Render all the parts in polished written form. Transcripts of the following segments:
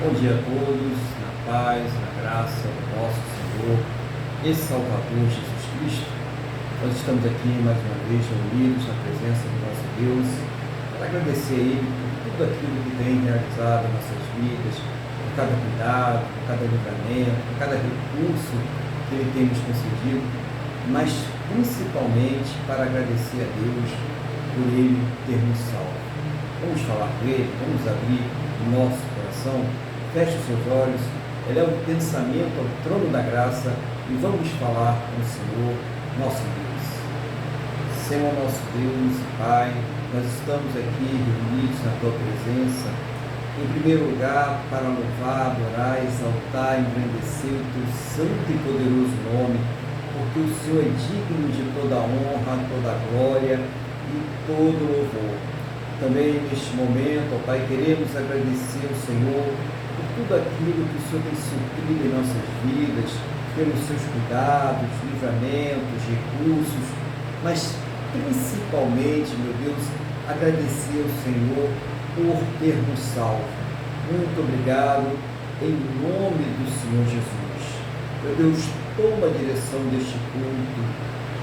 Bom dia a todos, na paz, na graça do nosso Senhor e Salvador Jesus Cristo. Nós estamos aqui mais uma vez reunidos na presença do nosso Deus para agradecer a Ele por tudo aquilo que tem realizado em nossas vidas, por cada cuidado, por cada livramento, por cada recurso que Ele tem nos concedido, mas principalmente para agradecer a Deus por Ele ter nos salvo. Vamos falar com Ele, vamos abrir o nosso coração. Feche os seus olhos, eleva o pensamento ao trono da graça e vamos falar com o Senhor, nosso Deus. Senhor, nosso Deus e Pai, nós estamos aqui reunidos na Tua presença, em primeiro lugar, para louvar, adorar, exaltar, engrandecer o Teu santo e poderoso nome, porque o Senhor é digno de toda a honra, toda a glória e todo o louvor. Também neste momento, ó Pai, queremos agradecer ao Senhor por tudo aquilo que o Senhor tem suprido em nossas vidas, pelos seus cuidados, livramentos, recursos, mas principalmente, meu Deus, agradecer ao Senhor por ter nos salvo. Muito obrigado, em nome do Senhor Jesus. Meu Deus, toma a direção deste culto,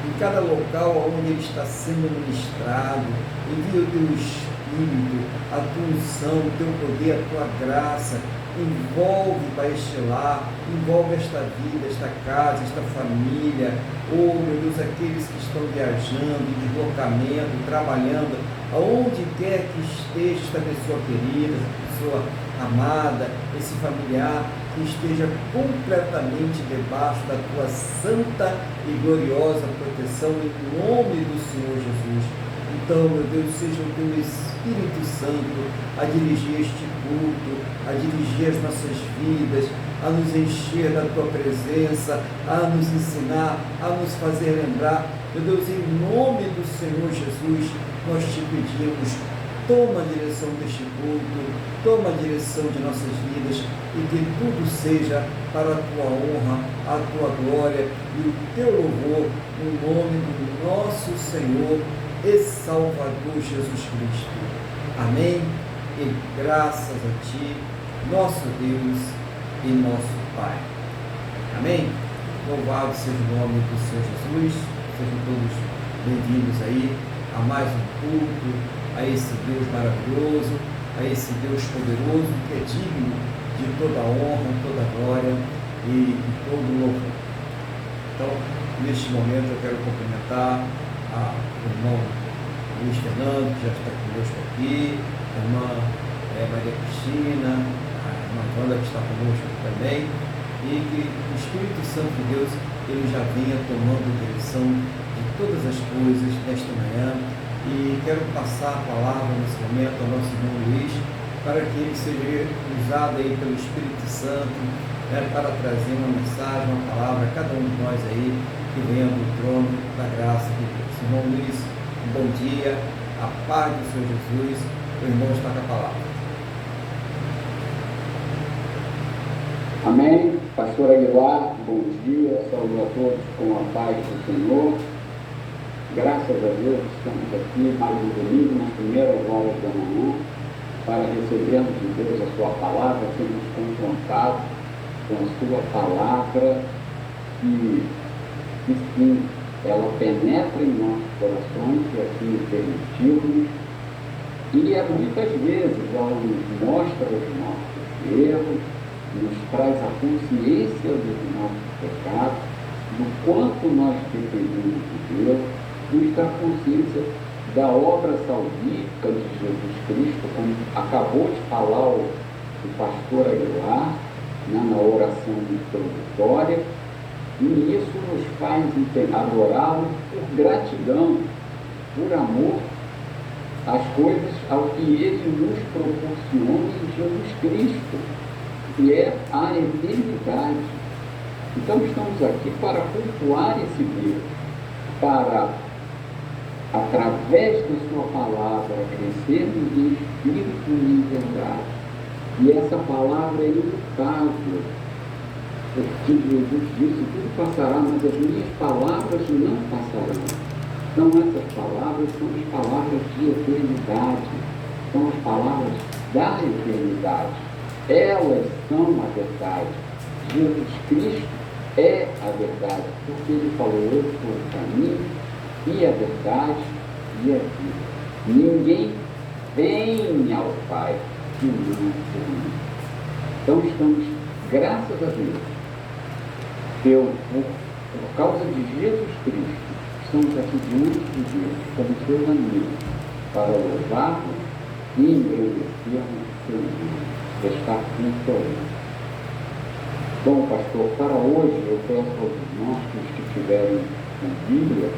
em cada local onde ele está sendo ministrado, envia o teu Espírito, a tua unção, o teu poder, a tua graça, envolve, Pai, este lar, envolve esta vida, esta casa, esta família, oh meu Deus, aqueles que estão viajando, em deslocamento, trabalhando, aonde quer que esteja esta pessoa querida, esta pessoa amada, esse familiar, que esteja completamente debaixo da tua santa e gloriosa proteção, em nome do Senhor Jesus. Então, meu Deus, seja o teu Espírito Santo a dirigir este culto, a dirigir as nossas vidas, a nos encher da tua presença, a nos ensinar, a nos fazer lembrar. Meu Deus, em nome do Senhor Jesus, nós te pedimos, toma a direção deste culto, toma a direção de nossas vidas e que tudo seja para a tua honra, a tua glória e o teu louvor, no nome do nosso Senhor e Salvador Jesus Cristo. Amém? E graças a Ti, nosso Deus e nosso Pai. Amém? Louvado seja o nome do Senhor Jesus. Sejam todos bem-vindos aí a mais um culto, a esse Deus maravilhoso, a esse Deus poderoso, que é digno de toda a honra, toda a glória e todo o louvor. Então, neste momento eu quero cumprimentar o irmão Luiz Fernando, que já está conosco aqui, a irmã Maria Cristina, a irmã Wanda, que está conosco também, e que o Espírito Santo de Deus, ele já vinha tomando direção de todas as coisas nesta manhã, e quero passar a palavra nesse momento ao nosso irmão Luiz, para que ele seja usado aí pelo Espírito Santo, para trazer uma mensagem, uma palavra a cada um de nós aí, que venha do trono da graça de Deus. Irmão Luiz, um bom dia, a paz do Senhor Jesus, o irmão está com a palavra. Amém. Pastor Aguilar, bom dia, saúdo a todos com a paz do Senhor. Graças a Deus, estamos aqui mais um domingo, nas primeiras horas da manhã, para recebermos de Deus a sua palavra, sermos confrontados com a sua palavra e sim, ela penetra em nossos corações, e assim o permitimos, e muitas vezes ela nos mostra os nossos erros, nos traz a consciência dos nossos pecados, do quanto nós dependemos de Deus, nos traz consciência da obra salvífica de Jesus Cristo, como acabou de falar o pastor Aguilar, na oração introdutória. E isso nos faz adorá-lo por gratidão, por amor às coisas ao que Ele nos proporciona em Jesus Cristo, que é a eternidade. Então estamos aqui para cultuar esse Deus, para, através da sua palavra, crescermos em espírito e em verdade. E essa palavra é imutável. Porque Jesus disse, tudo passará, mas as minhas palavras não passarão. Então essas palavras são as palavras de eternidade, são as palavras da eternidade. elas são a verdade. Jesus Cristo é a verdade, porque ele falou: eu sou o caminho e a verdade e a vida. Ninguém vem ao Pai que não por mim. Então estamos, graças a Deus, por causa de Jesus Cristo, estamos aqui diante de Deus, como seus amigos, para louvarmos e engrandecermos o seu nome, prestar culto a Ele. Bom, pastor, para hoje eu peço aos irmãos que estiverem com Bíblia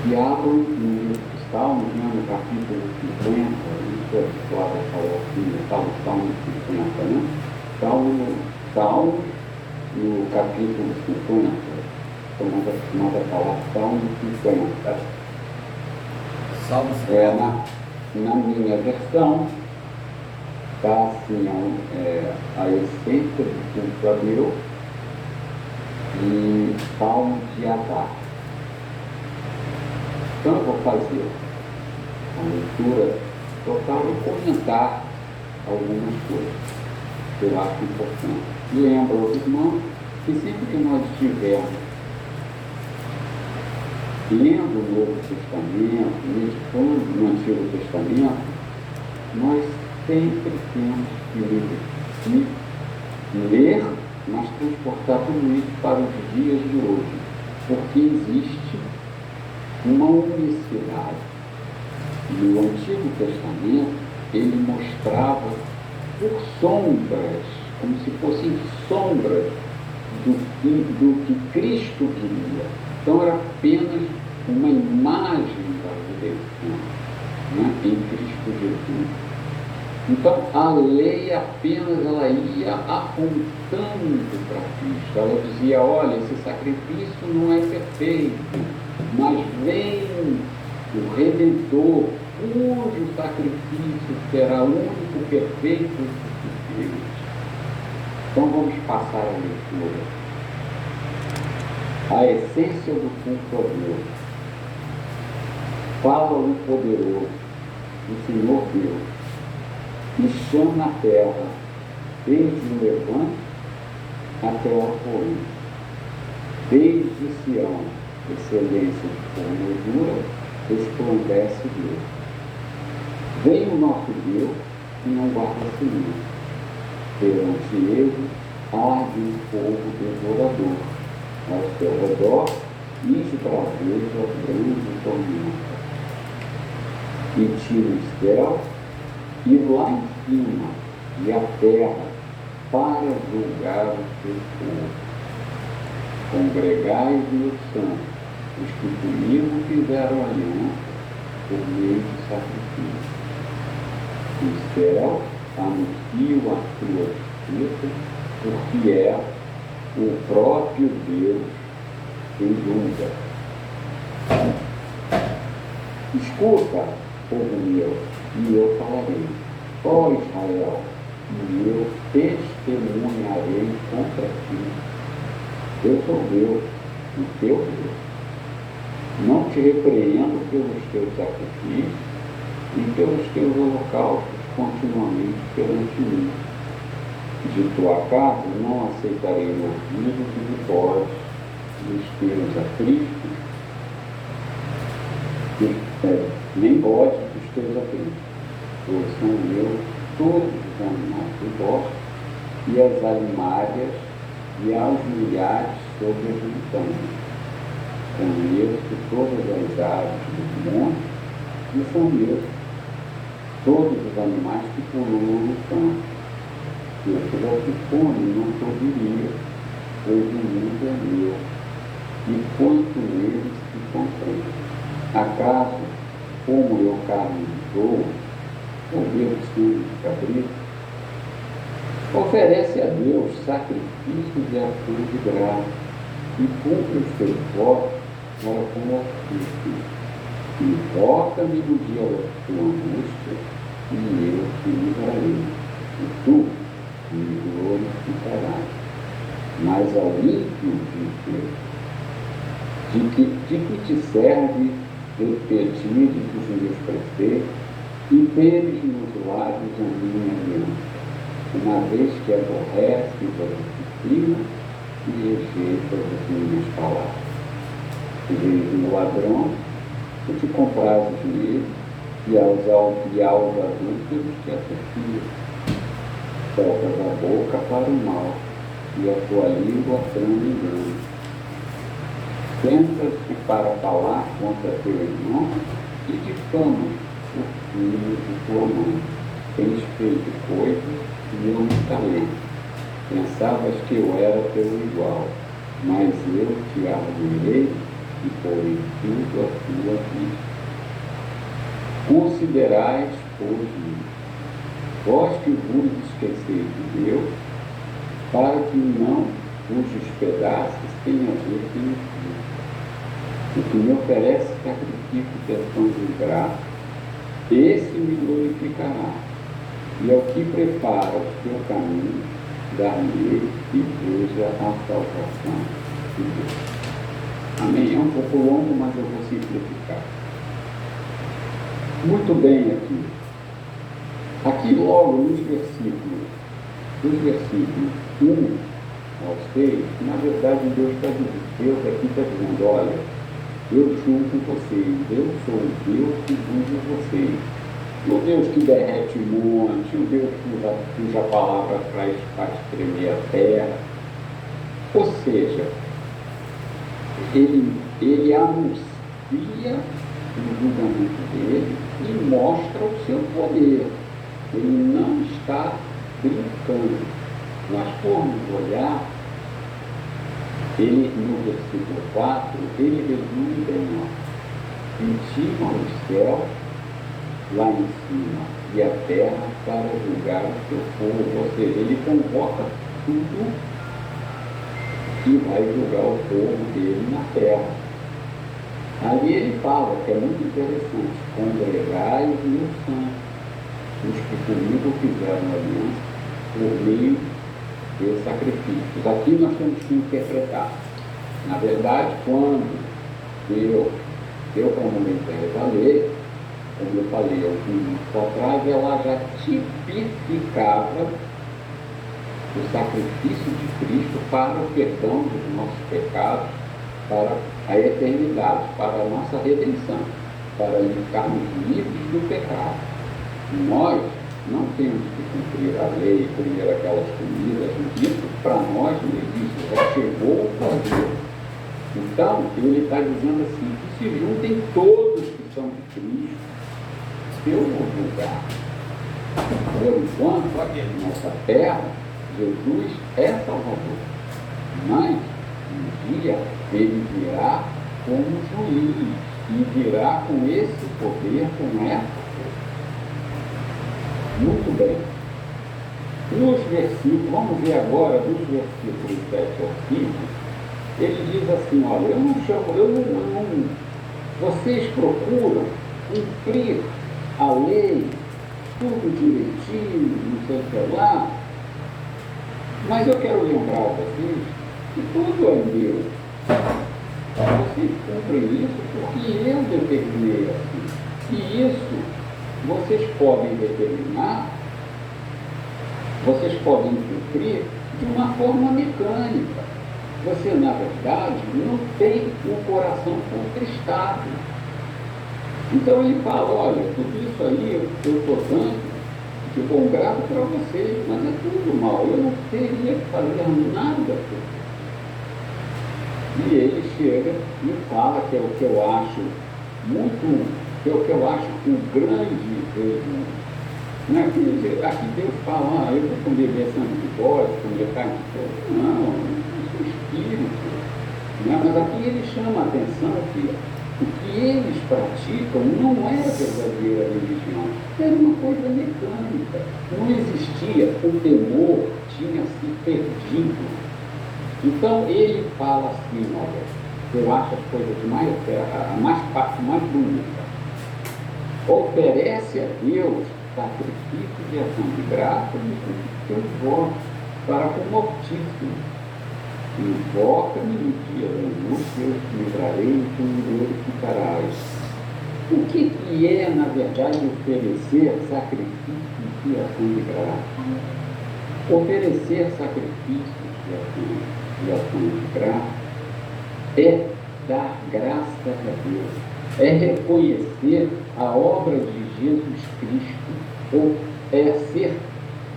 que abram no livro de Salmos, no capítulo 50, isso é Flávia falou aqui, está no Salmo 50, né? Salmos, no capítulo 50, estou mais acostumado a falar Salmo 50. Salmo 50. Na minha versão, está assim, a essência do culto a Deus e Salmo de Asaf. Então eu vou fazer a leitura total e comentar algumas coisas que eu acho importante. Lembro aos irmãos que sempre que nós estivermos lendo o Novo Testamento, meditando no Antigo Testamento, nós sempre temos que ler, mas transportar tudo isso para os dias de hoje, porque existe uma unicidade. No Antigo Testamento, ele mostrava por sombras, como se fossem sombras do que Cristo queria. Então era apenas uma imagem da redenção, né, em Cristo Jesus. Então a lei apenas ela ia apontando para Cristo. Ela dizia: olha, esse sacrifício não é perfeito, mas vem o Redentor, cujo sacrifício será único, perfeito e suficiente. Então vamos passar a leitura. A essência do culto a Deus. Fala o poderoso, o Senhor Deus, e chama a terra, desde o levante até o apoio. Desde Sião, excelência de formosura, resplandece Deus. Vem o nosso Deus e não guarda silêncio. Perante ele arde um fogo devorador. Ao seu redor, esbraveja a grande tormenta. E tira os céus, e lá em cima, e a terra, para julgar o seu povo. Congregai meus santos, os que comigo fizeram aliança por meio de sacrifício. Os céus anunciam a sua justiça, porque é o próprio Deus quem julga. Escuta, povo meu, e eu falarei. Ó Israel, e eu testemunharei contra ti. Eu sou Deus, o teu Deus. Não te repreendo pelos teus sacrifícios e pelos teus holocaustos continuamente perante mim. De tua casa não aceitarei ouvidos e voz dos teus aflitos, nem voz dos teus aflitos, pois são meus todos os animais do bosque e as alimárias e aos milhares sobre as montanhas. Conheço todas as aves dos montes e são meus todos os animais que pululam no campo. Se eu tivesse fome, não poderia, pois o mundo é meu, e quanto neles se contém. Acaso, como eu carne de ouro, ou bebo sangue de cabrito, oferece a Deus sacrifícios de ação de graça, e cumpre os teus votos para com o Cristo. Invoca-me no dia da tua angústia, e eu te livrarei. E tu me glorificarás. Mas ao ímpio de que te serve repetir os meus preceitos e teres nos lábios a minha aliança. uma vez que aborrece a disciplina e rejeita as minhas palavras. Vejo no ladrão, tu te comprases nele, e aos adúlteros te associas. Tocas a boca para o mal, e a tua língua trama engano. Sentas-te para falar contra teu irmão, e difamas o filho de tua mãe. Tens feito coisas que eu não calei. Pensavas que eu era teu igual, mas eu te arguirei e porei tudo à tua vista. Considerais, pois, vós que vos esqueceis de Deus, para que não cujos pedaços tenha a ver com o Filho. O que me oferece sacrifício de ações de graça, esse me glorificará. E ao que prepara o seu caminho, dar-lhe e veja a salvação de Deus. Amém? É um pouco longo, mas eu vou simplificar. Muito bem aqui. Aqui logo nos versículos, dos versículos 1 ao 6, na verdade Deus aqui está dizendo, olha, eu junto com vocês, eu sou o Deus que usa vocês. O Deus que derrete o monte, o Deus cuja palavra faz tremer a terra. Ou seja, ele anuncia o julgamento dele e mostra o seu poder. Ele não está brincando. Nós formos olhar, ele no versículo 4, ele resume bem, ó. Intima os céus lá em cima e a terra para julgar o seu povo. Ou seja, ele convoca tudo e vai julgar o povo dele na terra. Ali ele fala, que é muito interessante, congregai os meus santos, os que comigo fizeram aliança por meio de sacrifícios. Aqui nós temos que interpretar. Na verdade, quando Deus deu para Moisés a lei, como eu falei há uns minutos atrás, ela já tipificava o sacrifício de Cristo para o perdão dos nossos pecados, para a eternidade, para a nossa redenção, para ficarmos livres do pecado. Nós não temos que cumprir a lei, comer aquelas comidas, isso para nós não existe, já chegou o prazer. Então, ele está dizendo assim, que se juntem todos que são de Cristo, eu vou julgar. Por enquanto, aqui na nossa terra, Jesus é Salvador. Mas, um dia, ele virá como juiz e virá com esse poder, com essa força. Muito bem. Nos versículos, vamos ver agora, dos versículos 7 ao 5, ele diz assim, olha, vocês procuram cumprir a lei, tudo direitinho, não sei o que lá, mas eu quero lembrar a vocês que tudo é meu. Vocês cumprem isso porque eu determinei assim. E isso vocês podem determinar, vocês podem cumprir de uma forma mecânica. Você, na verdade, não tem um coração contristado. Então ele fala, olha, tudo isso aí eu estou dando de bom grado para vocês, mas é tudo mal, eu não teria que fazer nada por isso. E ele chega e fala, que é o que eu acho muito, que é o que eu acho um grande erro. Não é que aqui Deus fala, eu vou comer sangue de bode, comer carne de porco. Não, isso é espírito. Né? Mas aqui ele chama a atenção que o que eles praticam não é verdadeira religião, era uma coisa mecânica. Não existia, o temor tinha se perdido. Então ele fala assim, olha, eu acho as coisas a parte mais bonita. Oferece a Deus sacrifício de ação de graça e seus votos para com o Altíssimo. Invoca-me no dia da angústia, eu te livrarei e tu me glorificarás. O que é, na verdade, oferecer sacrifício de ação de graça? Oferecer sacrifícios de ações de graça é dar graças a Deus, é reconhecer a obra de Jesus Cristo, ou é ser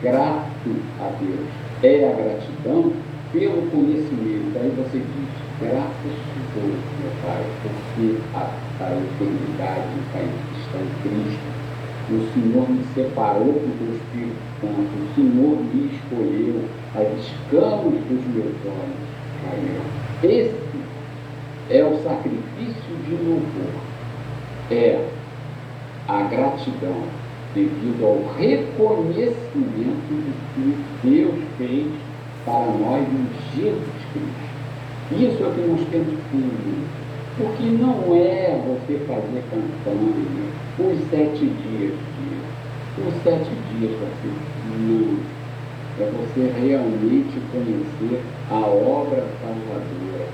grato a Deus, é a gratidão pelo conhecimento. Aí você diz, graças te dou, meu Pai, porque a eternidade está em Cristo. O Senhor me separou com o teu Espírito Santo, o Senhor me escolheu, as escamas dos meus olhos caíram. Esse é o sacrifício de louvor, é a gratidão devido ao reconhecimento do que Deus fez para nós em Jesus Cristo. Isso é o que nós temos que entender, porque não é você fazer campanha os 7 dias, os 7 dias vai ser, não. É você realmente conhecer a obra salvadora,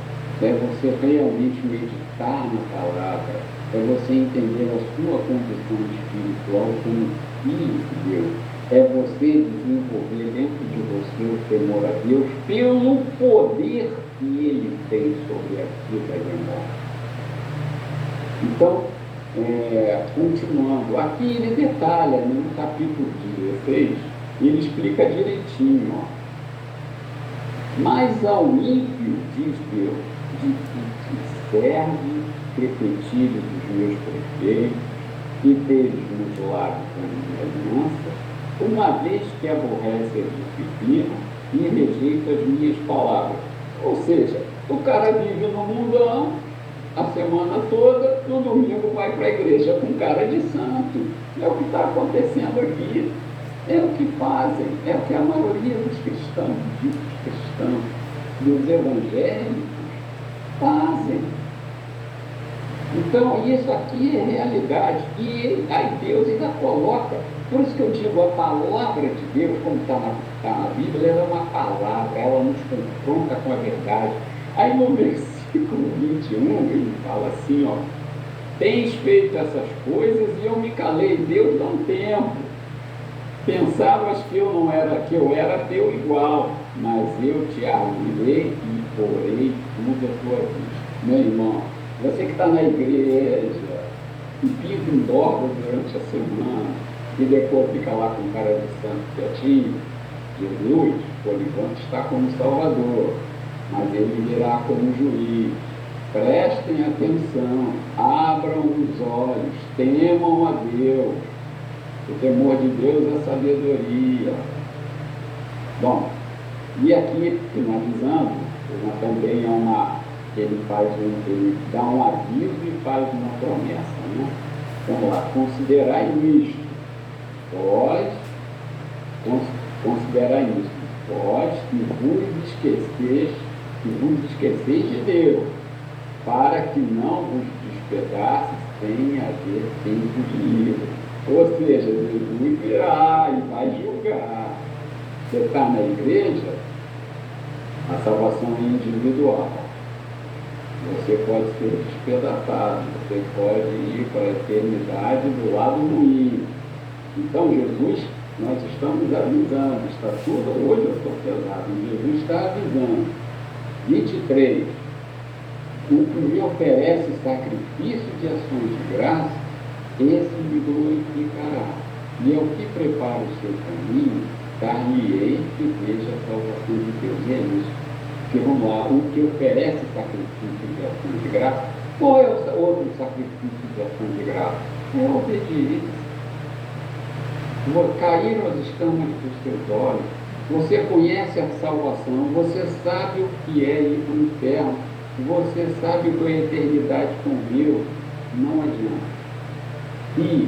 é você realmente meditar na palavra, é você entender a sua condição espiritual como filho de Deus, é você desenvolver dentro de você o temor a Deus pelo poder que Ele tem sobre a vida e a morte. Então, continuando, aqui ele detalha, no capítulo 16, ele explica direitinho, ó. Mas ao ímpio, diz Deus, de que serve repetido dos meus preceitos e deles nos lábios da minha aliança, uma vez que aborrece a disciplina e rejeita as minhas palavras. Ou seja, o cara vive no mundão a semana toda, no domingo vai para a igreja com cara de santo. É o que está acontecendo aqui. É o que fazem, é o que a maioria dos cristãos, dos evangélicos, fazem. Então, isso aqui é realidade. E aí Deus ainda coloca, por isso que eu digo, a palavra de Deus, como está na Bíblia, ela é uma palavra, ela nos confronta com a verdade. Aí no versículo 21, ele fala assim, ó, tens feito essas coisas e eu me calei. Deus dá um tempo. Pensavas que eu era teu igual, mas eu te arruinei e porei tudo à tua vista. Meu irmão, você que está na igreja e pisa em borda durante a semana e depois fica lá com cara de santo quietinho, Jesus, por enquanto, está como Salvador, mas ele virá como juiz. Prestem atenção, abram os olhos, temam a Deus. O temor de Deus é sabedoria. Bom, e aqui, finalizando, também ele dá um aviso e faz uma promessa, né? Vamos lá, considerai isto, considerai isto, vós que vos esqueceis de Deus, para que não vos despedace sem haver tempo de livre. Ou seja, Jesus virá e vai julgar. Você está na igreja, a salvação é individual. Você pode ser despedaçado, você pode ir para a eternidade do lado ruim. Então, Jesus, nós estamos avisando, está tudo, hoje eu estou pesado, Jesus está avisando. 23. O que me oferece sacrifício de ações de graça, esse me glorificará. E ao que prepara o seu caminho, dar-lhe-ei que veja a salvação de Deus. E é isso. Porque vamos lá, o que oferece sacrifício de ação de graça, qual é o outro sacrifício de ação de graça? É a obediência. Caíram as escamas dos seus olhos, você conhece a salvação, você sabe o que é ir para o inferno, você sabe que a eternidade com Deus, não adianta. E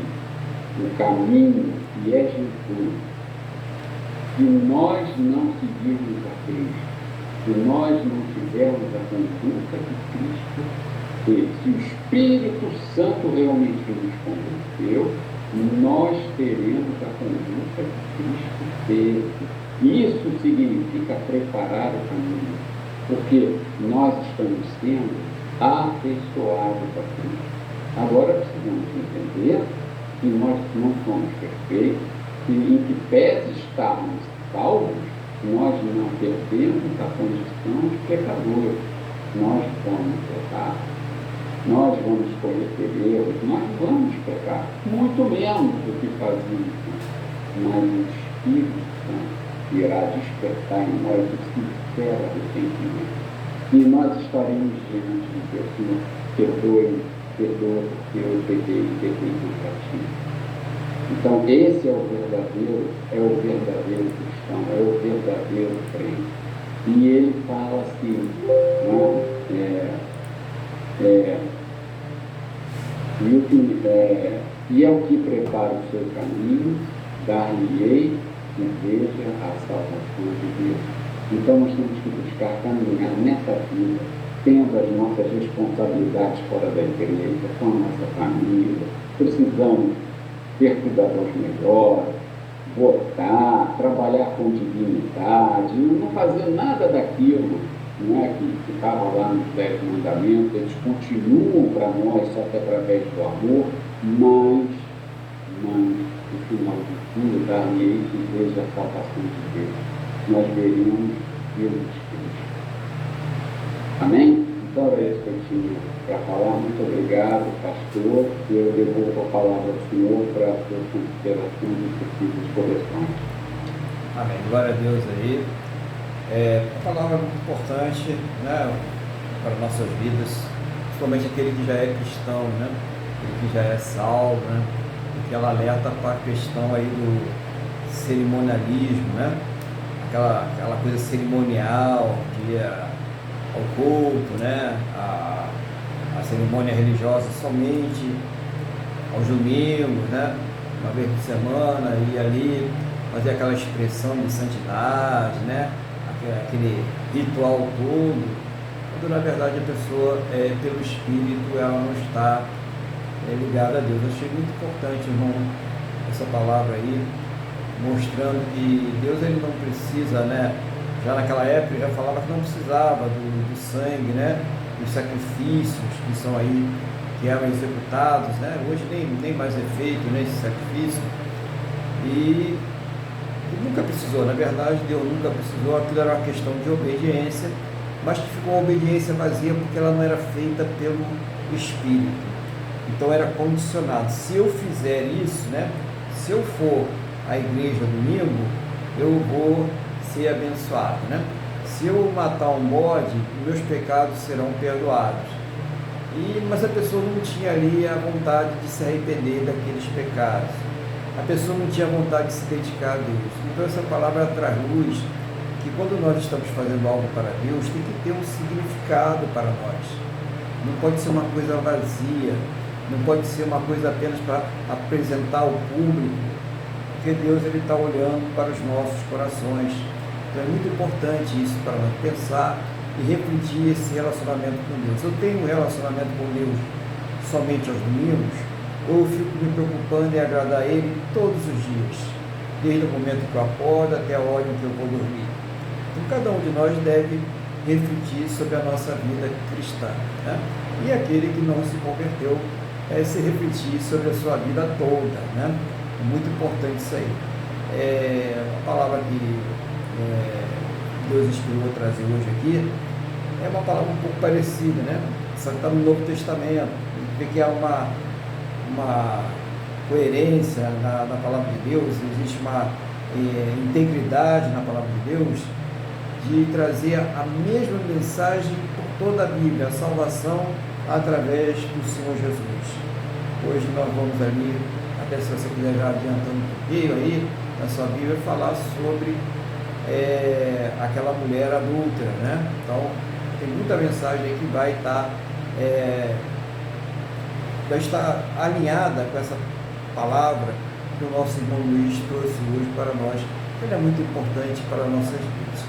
o caminho que é Jesus, se nós não seguirmos a Cristo, se nós não tivermos a conduta de Cristo, e se o Espírito Santo realmente nos convenceu, nós teremos a conduta que Cristo teve. Isso significa preparar o caminho, porque nós estamos sendo afeiçoados a Cristo. Agora precisamos entender que nós não somos perfeitos, e em que pese estarmos salvos, Nós não perdemos a condição de pecadores. Nós vamos pecar, nós vamos cometer erros, nós vamos pecar, muito menos do que fazíamos. Mas o Espírito Santo irá despertar em nós o sincero arrependimento. E nós estaremos diante de Deus, Senhor, perdoa porque eu pequei contra ti. Então, esse é o verdadeiro cristão, é o verdadeiro crente. E ele fala assim, e é o que prepara o seu caminho, dar-lhe-ei e veja a salvação de Deus. Então, nós temos que buscar caminhar nessa vida, tendo as nossas responsabilidades fora da igreja, com a nossa família. Precisamos ter cidadãos melhores, votar, trabalhar com dignidade, não fazer nada daquilo, não é, que estava lá nos 10 mandamentos. Eles continuam para nós só que através do amor, mas no final de tudo, dar-lhe que veja a salvação de Deus. Nós veremos Jesus Cristo. Amém? Então é isso que eu tinha para falar. Muito obrigado, pastor. Eu devolvo a palavra ao senhor para a sua consideração e possíveis correções. Amém. Glória a Deus aí. Uma palavra muito importante, né, para nossas vidas, principalmente aquele que já é cristão, né, aquele que já é salvo, né, porque ela alerta para a questão aí do cerimonialismo, né, aquela coisa cerimonial de ir ao culto, né, a cerimônia religiosa somente aos domingos, né, uma vez por semana, e ali fazer aquela expressão de santidade, né, aquele ritual todo, quando na verdade a pessoa, pelo Espírito, ela não está ligada a Deus. Eu achei muito importante, irmão, essa palavra aí, mostrando que Deus ele não precisa, né? Já naquela época ele já falava que não precisava do sangue, né? Dos sacrifícios que são aí, que eram executados, né? Hoje nem mais é feito, né, esse sacrifício. E nunca precisou, na verdade Deus nunca precisou. Aquilo era uma questão de obediência, mas que ficou uma obediência vazia porque ela não era feita pelo Espírito. Então era condicionado. Se eu fizer isso, né? Se eu for à igreja domingo, eu vou ser abençoado, né? Se eu matar um bode, meus pecados serão perdoados. Mas a pessoa não tinha ali a vontade de se arrepender daqueles pecados. A pessoa não tinha vontade de se dedicar a Deus. Então essa palavra traz luz que quando nós estamos fazendo algo para Deus, tem que ter um significado para nós. Não pode ser uma coisa vazia, não pode ser uma coisa apenas para apresentar ao público, porque Deus ele está olhando para os nossos corações. Então é muito importante isso para nós pensar e refletir esse relacionamento com Deus. Eu tenho um relacionamento com Deus somente aos domingos, ou eu fico me preocupando em agradar Ele todos os dias, desde o momento que eu acordo até a hora em que eu vou dormir. Então cada um de nós deve refletir sobre a nossa vida cristã, né? E aquele que não se converteu, se refletir sobre a sua vida toda, né? É muito importante isso aí. A palavra que Deus inspirou a trazer hoje aqui é uma palavra um pouco parecida, né? Só que está no Novo Testamento. Vê que há uma coerência na palavra de Deus, existe uma integridade na palavra de Deus, de trazer a mesma mensagem por toda a Bíblia, a salvação através do Senhor Jesus. Hoje nós vamos ali, até se você quiser já adiantando um pouquinho aí, na sua Bíblia, falar sobre aquela mulher adúltera, né? Então, tem muita mensagem aí que vai estar alinhada com essa palavra que o nosso irmão Luiz trouxe hoje para nós. Ele é muito importante para nossas vidas.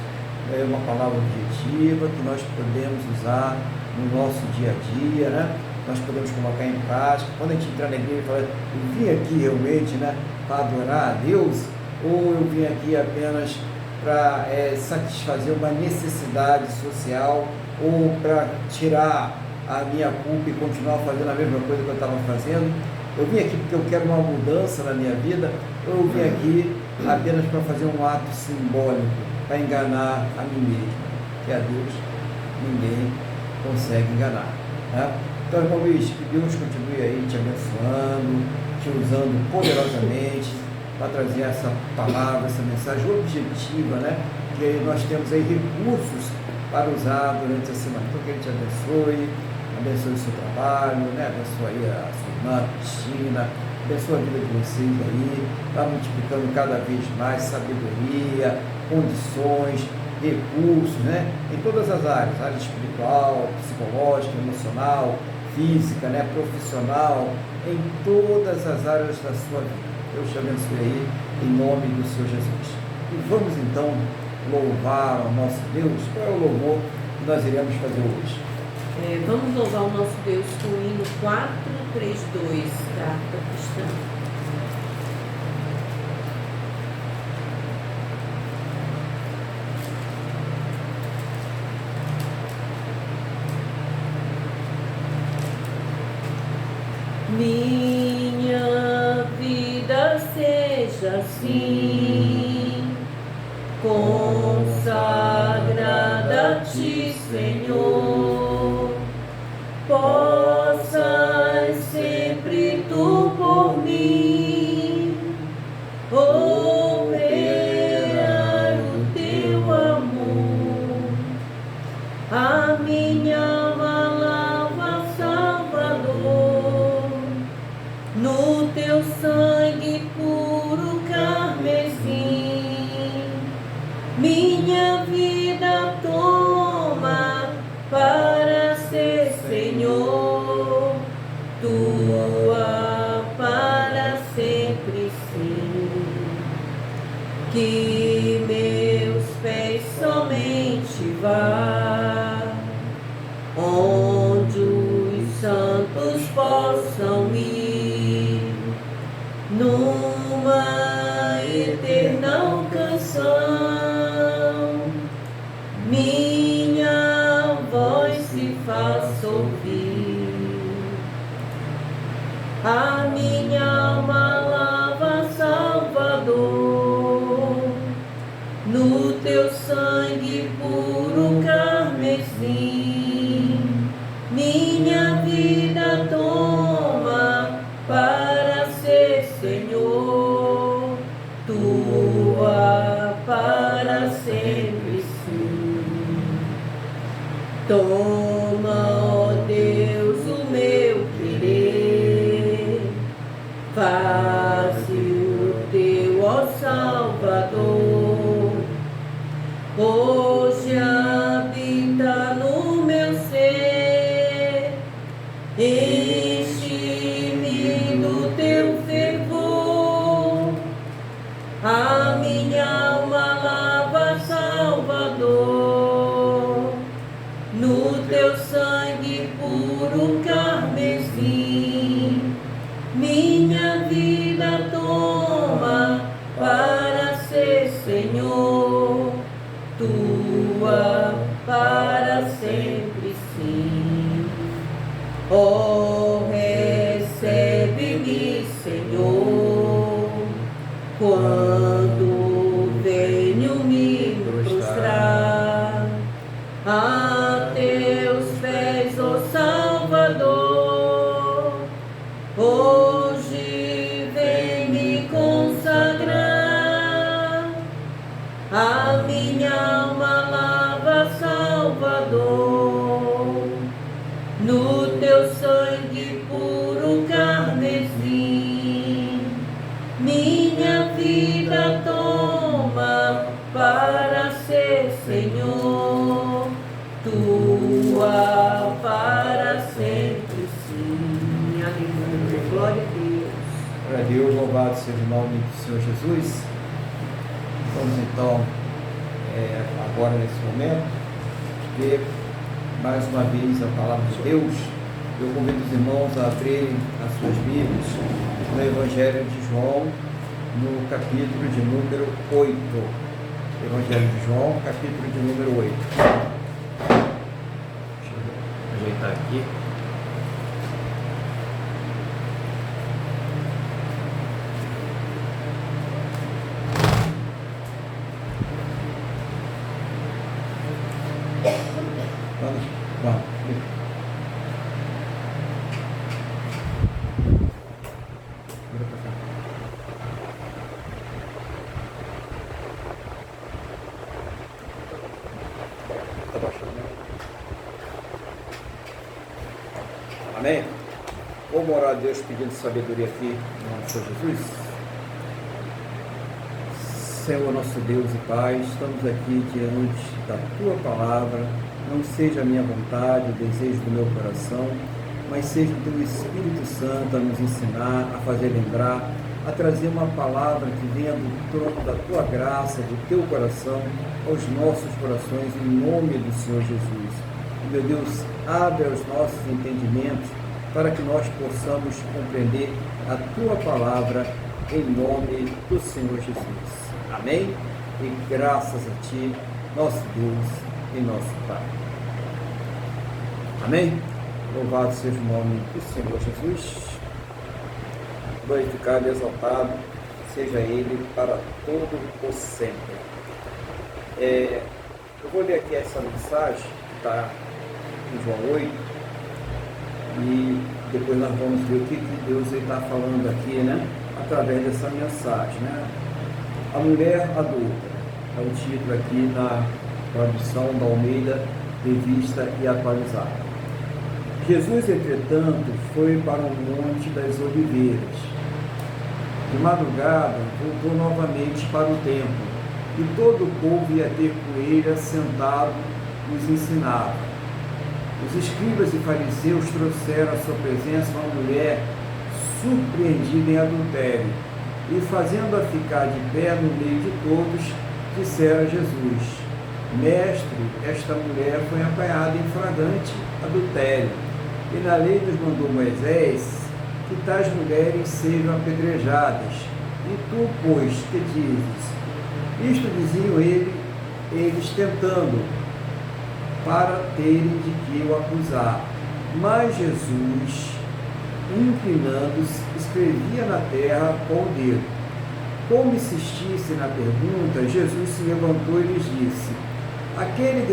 É uma palavra objetiva que nós podemos usar no nosso dia a dia, né? Nós podemos colocar em prática. Quando a gente entrar na igreja e falar, eu vim aqui realmente, né, para adorar a Deus, ou eu vim aqui apenas para satisfazer uma necessidade social, ou para tirar a minha culpa e continuar fazendo a mesma coisa que eu estava fazendo. Eu vim aqui porque eu quero uma mudança na minha vida, ou eu vim aqui apenas para fazer um ato simbólico, para enganar a mim mesmo, que a Deus ninguém consegue enganar. Né? Então, irmão Luiz, que Deus continue aí te abençoando, te usando poderosamente para trazer essa palavra, essa mensagem objetiva, né? Que nós temos aí recursos para usar durante a semana. Então, que Ele te abençoe o seu trabalho, né? Abençoe aí a sua irmã Cristina, abençoe a vida de vocês aí, está multiplicando cada vez mais sabedoria, condições, recursos, né? Em todas as áreas, área espiritual, psicológica, emocional, física, né? Profissional, em todas as áreas da sua vida. Deus te abençoe aí, em nome do Senhor Jesus. E vamos então louvar ao nosso Deus. Qual é o louvor que nós iremos fazer hoje? Vamos louvar o nosso Deus com o hino 432 da Harpa Cristã. Minha vida seja assim, consagrada a Ti, Senhor, possas sempre Tu por mim operar o Teu amor. A minha alma lava, Salvador, no Teu sangue puro carmesim. Minha vida toma para ser, Senhor, Tua para sempre, sim. Que meus pés somente vá onde os santos possam ir, numa eterna canção. Minha voz se faça ouvir. A minha alma lava, Salvador, no Teu sangue puro carmesim. Minha vida toma para ser, Senhor, Tua para sempre, sim. Toma, ó Deus, o meu querer, faze o Teu, ó Salvador, hoje habita no meu ser, enche-me do Teu fervor. A minha alma lava, Salvador, no Teu sangue puro carmesim. Minha vida toma para ser, Senhor, Tua para sempre, sim. Oh, recebe-me, Senhor, quando venho me prostrar a Teus pés, ó Salvador. Hoje vem me consagrar. A minha alma lava, Salvador, no Teu sangue puro carmesim. Minha vida toma para ser, Senhor, Tua para sempre, sim. Aleluia. Glória a Deus. Glória a Deus, louvado seja o nome do Senhor Jesus. Vamos então, agora nesse momento, ver mais uma vez a palavra de Deus. Eu convido os irmãos a abrirem as suas Bíblias no Evangelho de João, no capítulo de número 8. Evangelho de João, capítulo de número 8. Deixa eu ajeitar aqui. Amém? Vamos orar a Deus pedindo sabedoria aqui, em nome do Senhor Jesus. Senhor, nosso Deus e Pai, estamos aqui diante da Tua Palavra. Não seja a minha vontade, o desejo do meu coração, mas seja o Teu Espírito Santo a nos ensinar, a fazer lembrar, a trazer uma palavra que venha do trono da Tua graça, do Teu coração, aos nossos corações, em nome do Senhor Jesus. E, meu Deus, abre os nossos entendimentos para que nós possamos compreender a Tua palavra em nome do Senhor Jesus. Amém? E graças a Ti, nosso Deus e nosso Pai. Amém? Louvado seja o nome do Senhor Jesus. Glorificado e exaltado seja Ele para todo o sempre. Eu vou ler aqui essa mensagem que está em João 8 e depois nós vamos ver o que Deus está falando aqui, né? Através dessa mensagem, né? A mulher adulta é o título aqui na tradução da Almeida, Revista e Atualizada. Jesus, entretanto, foi para o Monte das Oliveiras. De madrugada, voltou novamente para o templo, e todo o povo ia ter com ele assentado os ensinava. Os escribas e fariseus trouxeram à sua presença uma mulher surpreendida em adultério, e fazendo-a ficar de pé no meio de todos, disseram a Jesus: Mestre, esta mulher foi apanhada em flagrante adultério, e na lei nos mandou Moisés que tais mulheres sejam apedrejadas. E tu, pois, que dizes? Isto diziam eles tentando, para terem de que o acusar. Mas Jesus, inclinando-se, escrevia na terra com o dedo. Como insistisse na pergunta, Jesus se levantou e lhes disse: Aquele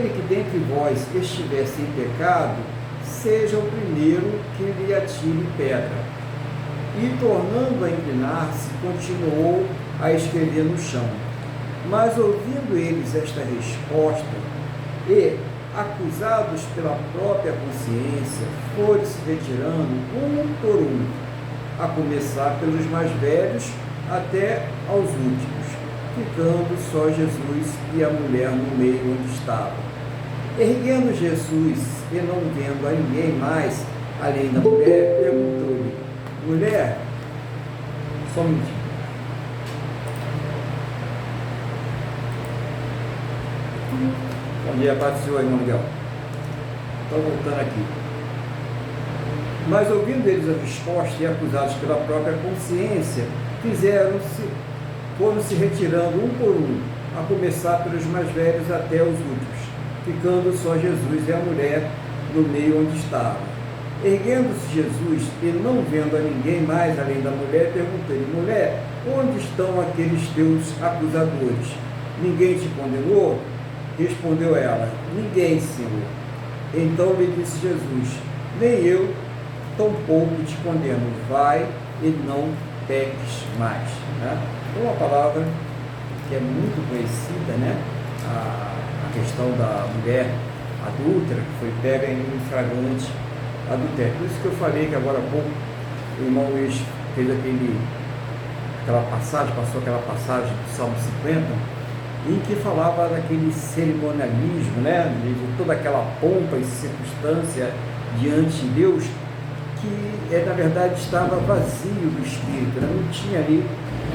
que dentre vós estiver sem pecado, seja o primeiro que lhe atire pedra. E, tornando a inclinar-se, continuou a escrever no chão. Mas, ouvindo eles esta resposta, e, acusados pela própria consciência, foram se retirando um por um, a começar pelos mais velhos até aos últimos, ficando só Jesus e a mulher no meio onde estava. Erguendo Jesus e não vendo a ninguém mais, além da mulher, perguntou-lhe: Mulher, só um minutinho. Bom dia, paz do Senhor, irmão Miguel. Estou voltando aqui. Mas ouvindo eles a resposta e acusados pela própria consciência, foram se retirando um por um, a começar pelos mais velhos até os últimos, ficando só Jesus e a mulher no meio onde estava. Erguendo-se Jesus e não vendo a ninguém mais além da mulher, perguntou-lhe: Mulher, onde estão aqueles teus acusadores? Ninguém te condenou? Respondeu ela: Ninguém, Senhor. Então lhe disse Jesus: Nem eu tampouco te condeno. Vai e não peques mais. Né? Uma palavra que é muito conhecida, né? A questão da mulher adúltera que foi pega em flagrante adultério. Por isso que eu falei que agora há pouco o irmão Luiz fez passou aquela passagem do Salmo 50, em que falava daquele cerimonialismo, né, de toda aquela pompa e circunstância diante de Deus, que na verdade estava vazio do Espírito, né? Não tinha ali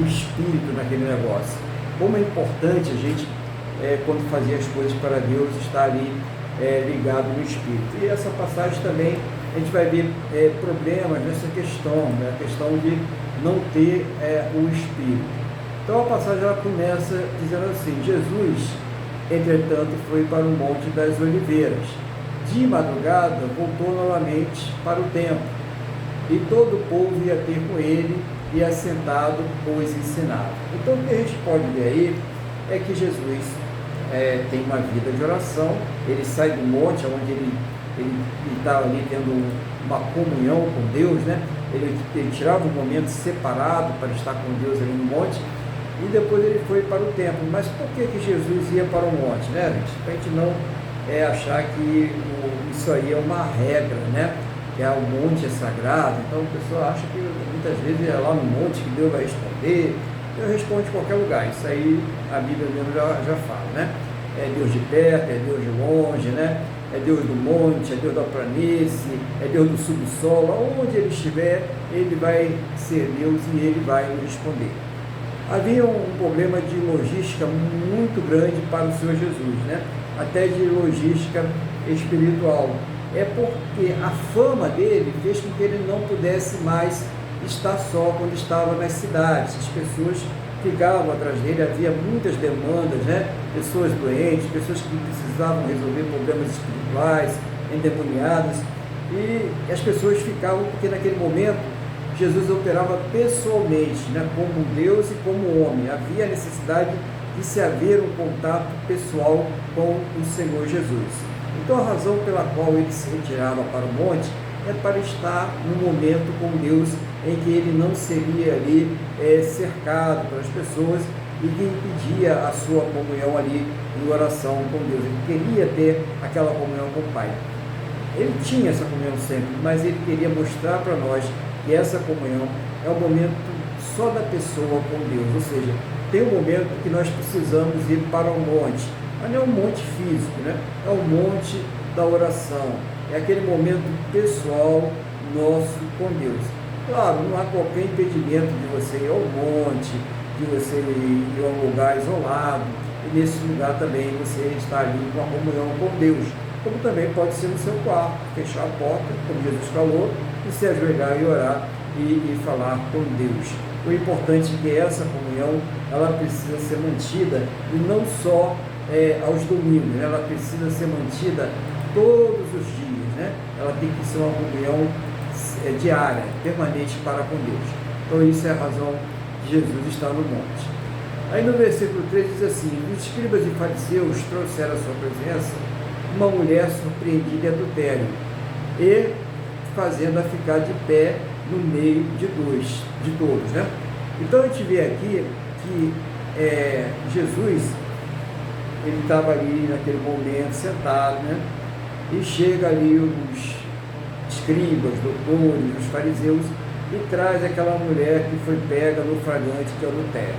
o Espírito naquele negócio. Como é importante a gente, quando fazia as coisas para Deus, estar ali ligado no Espírito. E essa passagem também, a gente vai ver problemas nessa questão, né? A questão de não ter o Espírito. Então a passagem ela começa dizendo assim: Jesus, entretanto, foi para o Monte das Oliveiras. De madrugada, voltou novamente para o templo, e todo o povo ia ter com ele, e assentado os ensinava. Então o que a gente pode ver aí é que Jesus tem uma vida de oração. Ele sai do monte, onde ele estava ali tendo uma comunhão com Deus, né? Ele tirava um momento separado para estar com Deus ali no monte, e depois ele foi para o templo. Mas por que Jesus ia para o monte, né, gente? Para a gente não achar que isso aí é uma regra, né? Que o monte é sagrado, então a pessoa acha que muitas vezes é lá no monte que Deus vai responder. Deus responde em qualquer lugar, isso aí a Bíblia mesmo já fala, né? É Deus de perto, é Deus de longe, né? É Deus do monte, é Deus da planície, é Deus do subsolo, onde ele estiver, ele vai ser Deus e ele vai nos responder. Havia um problema de logística muito grande para o Senhor Jesus, né? Até de logística espiritual. É porque a fama dele fez com que ele não pudesse mais estar só quando estava nas cidades. As pessoas ficavam atrás dele, havia muitas demandas, né? Pessoas doentes, pessoas que precisavam resolver problemas espirituais, endemoniadas, e as pessoas ficavam, porque naquele momento Jesus operava pessoalmente, né? Como Deus e como homem. Havia necessidade de se haver um contato pessoal com o Senhor Jesus. Então a razão pela qual ele se retirava para o monte é para estar no momento com Deus, em que ele não seria ali cercado pelas pessoas e que impedia a sua comunhão ali em oração com Deus. Ele queria ter aquela comunhão com o Pai. Ele tinha essa comunhão sempre, mas ele queria mostrar para nós que essa comunhão é um momento só da pessoa com Deus, ou seja, tem um momento que nós precisamos ir para o monte, mas não é um monte físico, né? É o monte da oração, é aquele momento pessoal nosso com Deus. Claro, não há qualquer impedimento de você ir ao monte, de você ir a um lugar isolado, e nesse lugar também você está ali com a comunhão com Deus, como também pode ser no seu quarto, fechar a porta, como Jesus falou, e se ajoelhar e orar e falar com Deus. O importante é que essa comunhão, ela precisa ser mantida, e não só aos domingos, né? Ela precisa ser mantida todos os dias, né? Ela tem que ser uma comunhão diária, permanente para com Deus. Então isso é a razão de Jesus estar no monte. Aí no versículo 3 diz assim: os escribas e fariseus trouxeram à sua presença uma mulher surpreendida em adultério, e fazendo-a ficar de pé no meio de todos, né? Então a gente vê aqui que Jesus, ele estava ali naquele momento sentado, né? E chega ali os escribas, doutores, os fariseus, e traz aquela mulher que foi pega no flagrante de adultério.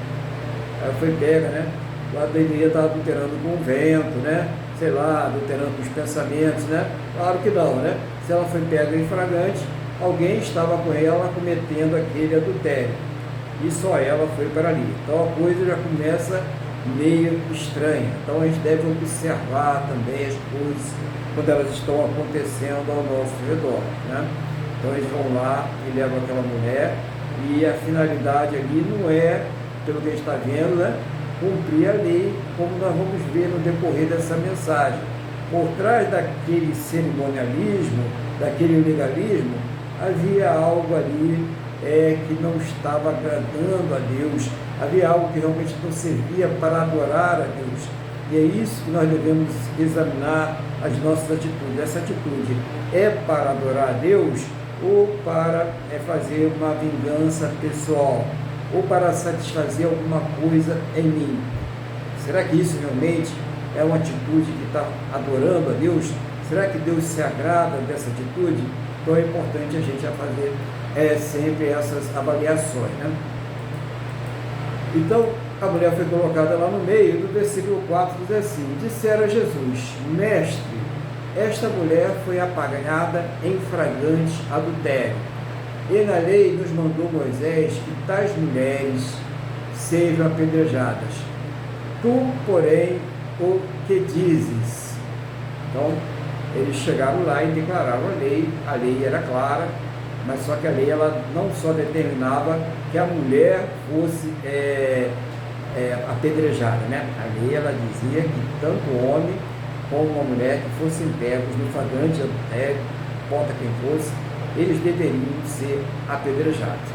Ela foi pega, né? Ela deveria estar adulterando com o vento, né? Sei lá, adulterando com os pensamentos, né? Claro que não, né? Se ela foi pega em flagrante, alguém estava com ela cometendo aquele adultério, e só ela foi para ali. Então a coisa já começa meio estranha. Então a gente deve observar também as coisas quando elas estão acontecendo ao nosso redor, né? Então eles vão lá e levam aquela mulher, e a finalidade ali não é, pelo que a gente está vendo, né, cumprir a lei, como nós vamos ver no decorrer dessa mensagem. Por trás daquele cerimonialismo, daquele legalismo, havia algo ali que não estava agradando a Deus, havia algo que realmente não servia para adorar a Deus. E é isso que nós devemos examinar as nossas atitudes. Essa atitude é para adorar a Deus, ou para fazer uma vingança pessoal, ou para satisfazer alguma coisa em mim? Será que isso realmente é uma atitude que está adorando a Deus? Será que Deus se agrada dessa atitude? Então é importante a gente fazer sempre essas avaliações, né? Então a mulher foi colocada lá no meio. Do versículo 4 diz assim: disseram a Jesus: mestre, esta mulher foi apagada em flagrante adultério, e na lei nos mandou Moisés que tais mulheres sejam apedrejadas. Tu, porém, o que dizes? Então, eles chegaram lá e declararam a lei era clara, mas só que a lei ela não só determinava que a mulher fosse apedrejada, né? A lei ela dizia que tanto o homem como uma mulher que fossem pegos no flagrante adultério, importa quem fosse, eles deveriam ser apedrejados.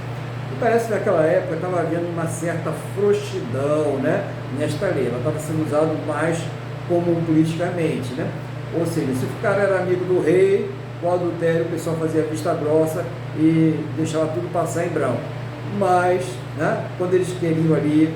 E parece que naquela época estava havendo uma certa frouxidão, né, nesta lei. Ela estava sendo usada mais como politicamente, né? Ou seja, se o cara era amigo do rei, o adultério o pessoal fazia vista grossa e deixava tudo passar em branco. Mas, né, quando eles queriam ali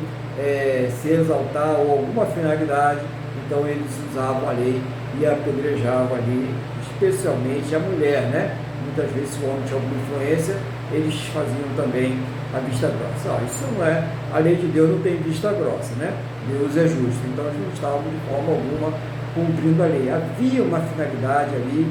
se exaltar ou alguma finalidade, então eles usavam a lei e apedrejavam ali especialmente a mulher, né? Muitas vezes, se o homem tinha alguma influência, eles faziam também a vista grossa. Isso não é, a lei de Deus não tem vista grossa, né? Deus é justo, então eles não estavam de forma alguma cumprindo a lei. Havia uma finalidade ali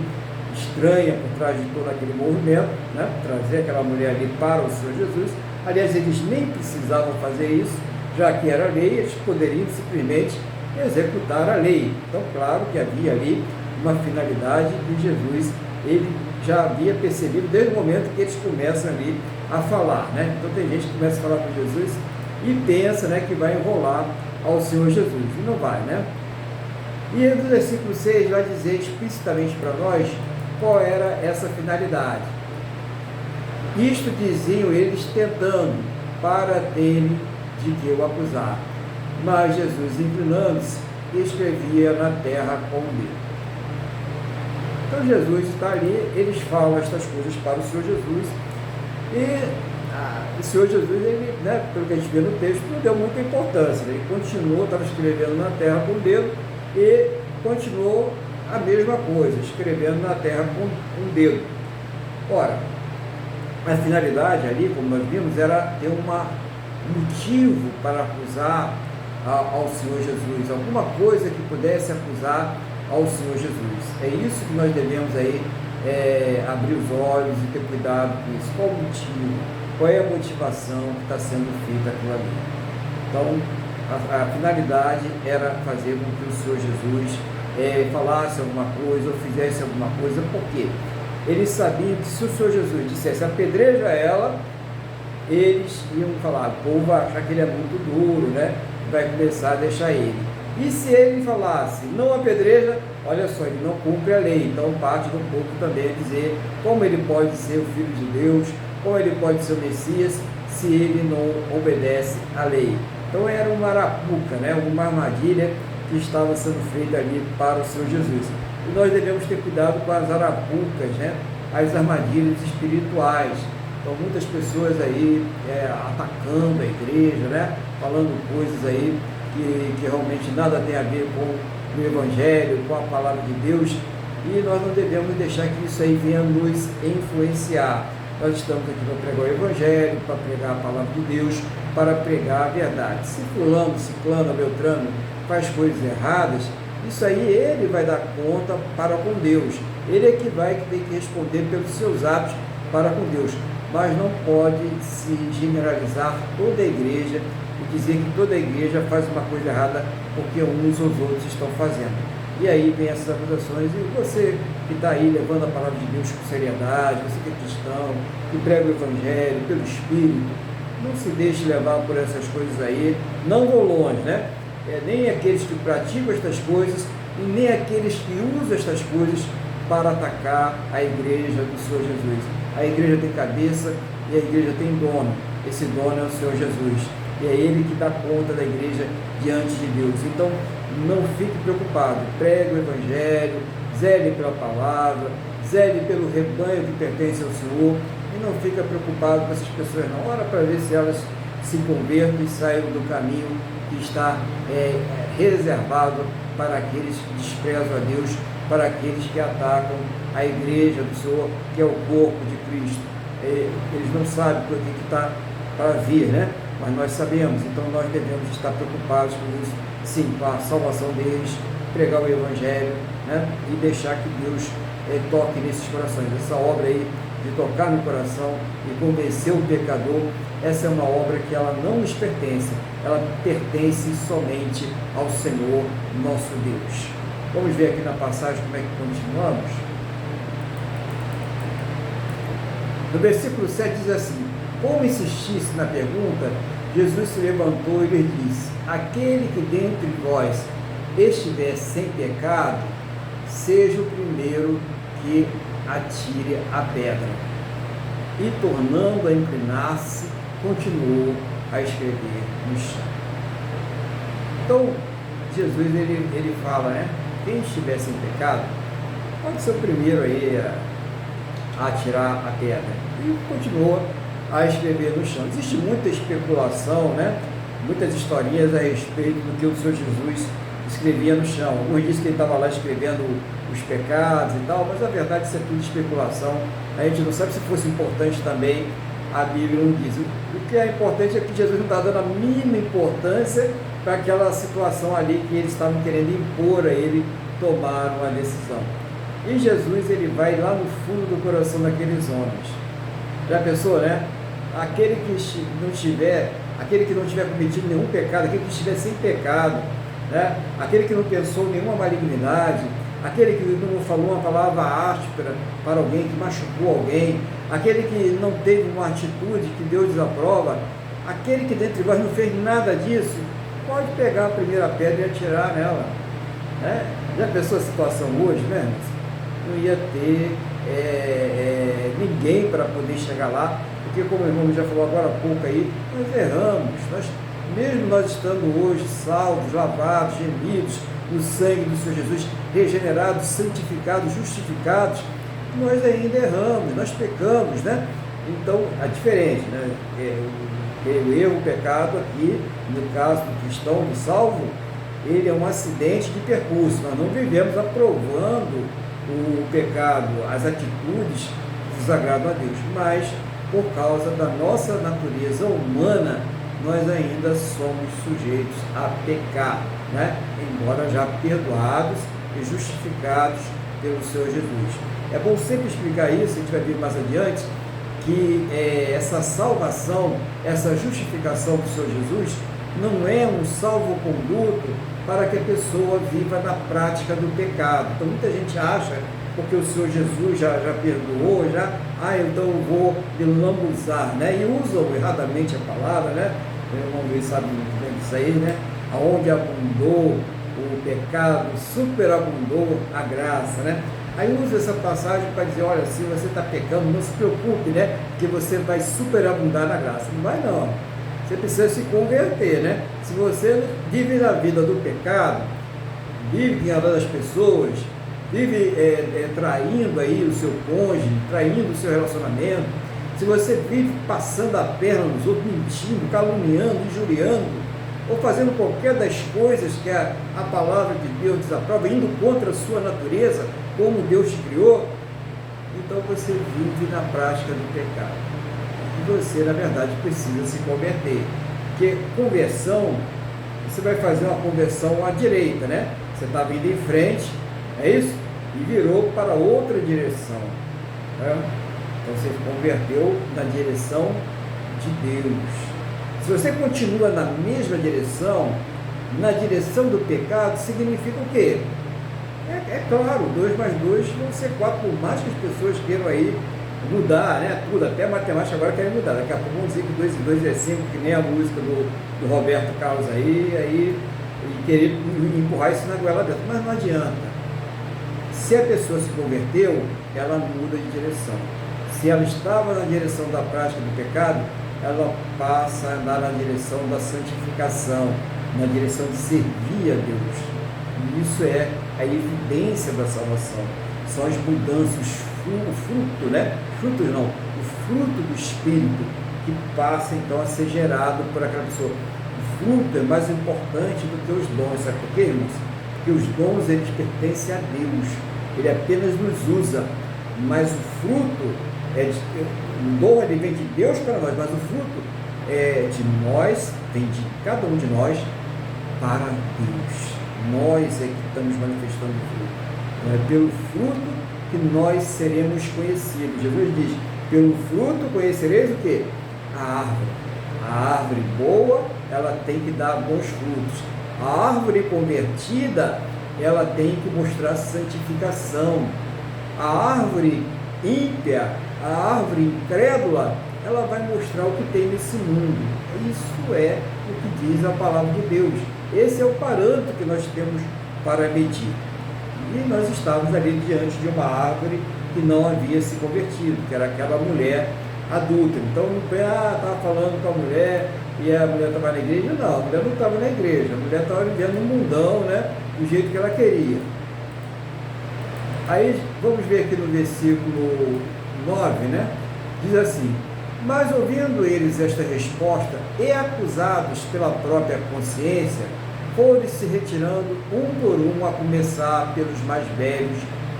estranha por trás de todo aquele movimento, né? Trazer aquela mulher ali para o Senhor Jesus. Aliás, eles nem precisavam fazer isso, já que era lei, eles poderiam simplesmente executar a lei. Então, claro que havia ali uma finalidade de Jesus, ele já havia percebido desde o momento que eles começam ali a falar, né? Então tem gente que começa a falar com Jesus e pensa, né, que vai enrolar ao Senhor Jesus, e não vai, né? E no versículo 6 vai dizer explicitamente para nós qual era essa finalidade. Isto diziam eles tentando, para terem de que o acusar. Mas Jesus, inclinando-se, escrevia na terra com o dedo. Então Jesus está ali, eles falam estas coisas para o Senhor Jesus, e o Senhor Jesus, ele, né, pelo que a gente vê no texto, não deu muita importância. Ele continuou, estava escrevendo na terra com o dedo, e continuou a mesma coisa, escrevendo na terra com um dedo. Ora, a finalidade ali, como nós vimos, era ter um motivo para acusar ao Senhor Jesus, alguma coisa que pudesse acusar ao Senhor Jesus. É isso que nós devemos aí abrir os olhos e ter cuidado com isso. Qual o motivo? Qual é a motivação que está sendo feita aquilo ali? Então, a finalidade era fazer com que o Senhor Jesus falasse alguma coisa ou fizesse alguma coisa. Por quê? Eles sabiam que se o Senhor Jesus dissesse apedreja ela, eles iam falar, o povo vai achar que ele é muito duro, né? Vai começar a deixar ele. E se ele falasse, não apedreja, olha só, ele não cumpre a lei. Então parte do povo também a dizer como ele pode ser o Filho de Deus, como ele pode ser o Messias, se ele não obedece à lei. Então era uma arapuca, né? Uma armadilha que estava sendo feita ali para o Senhor Jesus. E nós devemos ter cuidado com as arapucas, né? As armadilhas espirituais. Então muitas pessoas aí atacando a igreja, né? Falando coisas aí que realmente nada tem a ver com o Evangelho, com a Palavra de Deus, e nós não devemos deixar que isso aí venha nos influenciar. Nós estamos aqui para pregar o Evangelho, para pregar a Palavra de Deus, para pregar a verdade. Se fulano, ciclano, beltrano faz coisas erradas, isso aí ele vai dar conta para com Deus. Ele é que vai ter que responder pelos seus atos para com Deus. Mas não pode se generalizar toda a igreja e dizer que toda a igreja faz uma coisa errada porque uns ou os outros estão fazendo. E aí vem essas acusações, e você que está aí levando a palavra de Deus com seriedade, você que é cristão, que prega o Evangelho pelo Espírito, não se deixe levar por essas coisas aí, não vou longe, né? Nem aqueles que praticam estas coisas e nem aqueles que usam estas coisas para atacar a igreja do Senhor Jesus. A igreja tem cabeça e a igreja tem dono. Esse dono é o Senhor Jesus. E é Ele que dá conta da igreja diante de Deus. Então, não fique preocupado. Pregue o Evangelho, zele pela palavra, zele pelo rebanho que pertence ao Senhor. E não fica preocupado com essas pessoas, não. Ora para ver se elas se convertem e saiam do caminho que está reservado para aqueles que desprezam a Deus, para aqueles que atacam a igreja do Senhor, que é o corpo de Cristo. Eles não sabem o que está para vir, né? Mas nós sabemos, então nós devemos estar preocupados com isso, sim, com a salvação deles, pregar o Evangelho, né? E deixar que Deus toque nesses corações. Essa obra aí de tocar no coração e convencer o pecador, essa é uma obra que ela não nos pertence, ela pertence somente ao Senhor, nosso Deus. Vamos ver aqui na passagem como é que continuamos. No versículo 7 diz assim: como insistisse na pergunta, Jesus se levantou e lhe disse: aquele que dentre vós estiver sem pecado, seja o primeiro que atire a pedra. E tornando a inclinar-se, continuou a escrever no chão. Então, Jesus ele fala, né? Quem estiver sem pecado, pode ser o primeiro aí a atirar a pedra. E continua a escrever no chão. Existe muita especulação, né? Muitas historinhas a respeito do que o Senhor Jesus escrevia no chão. Alguns dizem que ele estava lá escrevendo os pecados e tal, mas a verdade isso é tudo especulação. A gente não sabe se fosse importante também, a Bíblia não diz. O que é importante é que Jesus não está dando a mínima importância para aquela situação ali que eles estavam querendo impor a ele tomar uma decisão. E Jesus, ele vai lá no fundo do coração daqueles homens. Já pensou, né? Aquele que não tiver cometido nenhum pecado, aquele que estiver sem pecado, né? Aquele que não pensou nenhuma malignidade, aquele que não falou uma palavra áspera para alguém, que machucou alguém, aquele que não teve uma atitude que Deus desaprova, aquele que dentre vós não fez nada disso, pode pegar a primeira pedra e atirar nela, né? Já pensou a situação hoje, né? Não ia ter ninguém para poder chegar lá, porque como o irmão já falou agora há pouco aí, nós erramos, mesmo nós estando hoje salvos, lavados, remidos no sangue do Senhor Jesus, regenerados, santificados, justificados, nós ainda erramos, nós pecamos, né? Então, é diferente, né? O erro, o pecado aqui, no caso do cristão, do salvo, ele é um acidente de percurso. Nós não vivemos aprovando o pecado, as atitudes que desagradam a Deus, mas por causa da nossa natureza humana, nós ainda somos sujeitos a pecar, né? Embora já perdoados e justificados pelo Senhor Jesus. É bom sempre explicar isso, a gente vai ver mais adiante, que essa salvação, essa justificação do Senhor Jesus, não é um salvo-conduto para que a pessoa viva na prática do pecado. Então muita gente acha, porque o Senhor Jesus já perdoou, então eu vou me lambuzar, né? E usam erradamente a palavra, né? Vamos ver, sabe disso aí, né? Aonde abundou o pecado, superabundou a graça, né? Aí usa essa passagem para dizer, olha, se você está pecando, não se preocupe, né? Que você vai superabundar na graça. Não vai não. Você precisa se converter, né? Se você vive na vida do pecado, vive enganando as pessoas, vive traindo aí o seu cônjuge, traindo o seu relacionamento, se você vive passando a perna nos outros, mentindo, caluniando, injuriando, ou fazendo qualquer das coisas que a palavra de Deus desaprova, indo contra a sua natureza, como Deus te criou, então você vive na prática do pecado. E você, na verdade, precisa se converter. Porque conversão, você vai fazer uma conversão à direita, né? Você está vindo em frente, é isso? E virou para outra direção, né? Então você se converteu na direção de Deus. Se você continua na mesma direção, na direção do pecado, significa o quê? É claro, 2 mais 2 vão ser 4, por mais que as pessoas queiram aí mudar, né? Tudo, até a matemática agora querem mudar. Daqui a pouco vão dizer que 2 e 2 é 5, que nem a música do Roberto Carlos aí, e querer empurrar isso na goela dentro. Mas não adianta. Se a pessoa se converteu, ela muda de direção. Se ela estava na direção da prática do pecado, ela passa a andar na direção da santificação, na direção de servir a Deus. E isso é a evidência da salvação. São as mudanças, o fruto, né? Frutos não, o fruto do Espírito que passa então a ser gerado por aquela pessoa. O fruto é mais importante do que os dons, sabe por quê, irmãos? Porque os dons, eles pertencem a Deus, Ele apenas nos usa, mas o fruto o dom ele vem de Deus para nós, mas o fruto é de nós, vem de cada um de nós para Deus. Nós é que estamos manifestando o fruto. É pelo fruto que nós seremos conhecidos. Jesus diz, pelo fruto conhecereis o quê? A árvore. A árvore boa, ela tem que dar bons frutos. A árvore convertida, ela tem que mostrar santificação. A árvore ímpia, a árvore incrédula, ela vai mostrar o que tem nesse mundo. Isso é o que diz a palavra de Deus. Esse é o parâmetro que nós temos para medir. E nós estávamos ali diante de uma árvore que não havia se convertido, que era aquela mulher adulta. Então não estava falando com a mulher e a mulher estava na igreja. Não, a mulher não estava na igreja, a mulher estava vivendo no mundão, né, do jeito que ela queria. Aí vamos ver aqui no versículo 9, né? Diz assim, mas ouvindo eles esta resposta e acusados pela própria consciência, foram se retirando um por um, a começar pelos mais velhos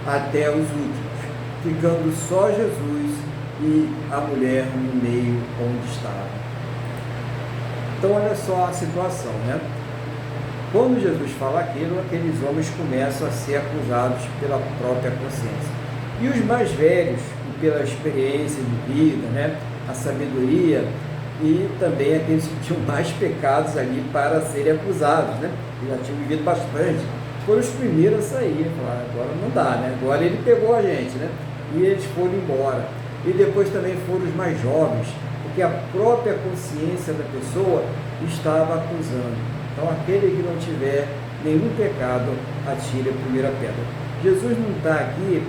até os últimos, ficando só Jesus e a mulher no meio onde estava. Então olha só a situação, né? Quando Jesus fala aquilo, aqueles homens começam a ser acusados pela própria consciência. E os mais velhos, pela experiência de vida, né? A sabedoria, e também aqueles que tinham mais pecados ali para serem acusados, né? Que já tinham vivido bastante, foram os primeiros a sair, falaram, agora não dá, né? Agora ele pegou a gente, né? E eles foram embora. E depois também foram os mais jovens, porque a própria consciência da pessoa estava acusando. Então, aquele que não tiver nenhum pecado, atire a primeira pedra. Jesus não está aqui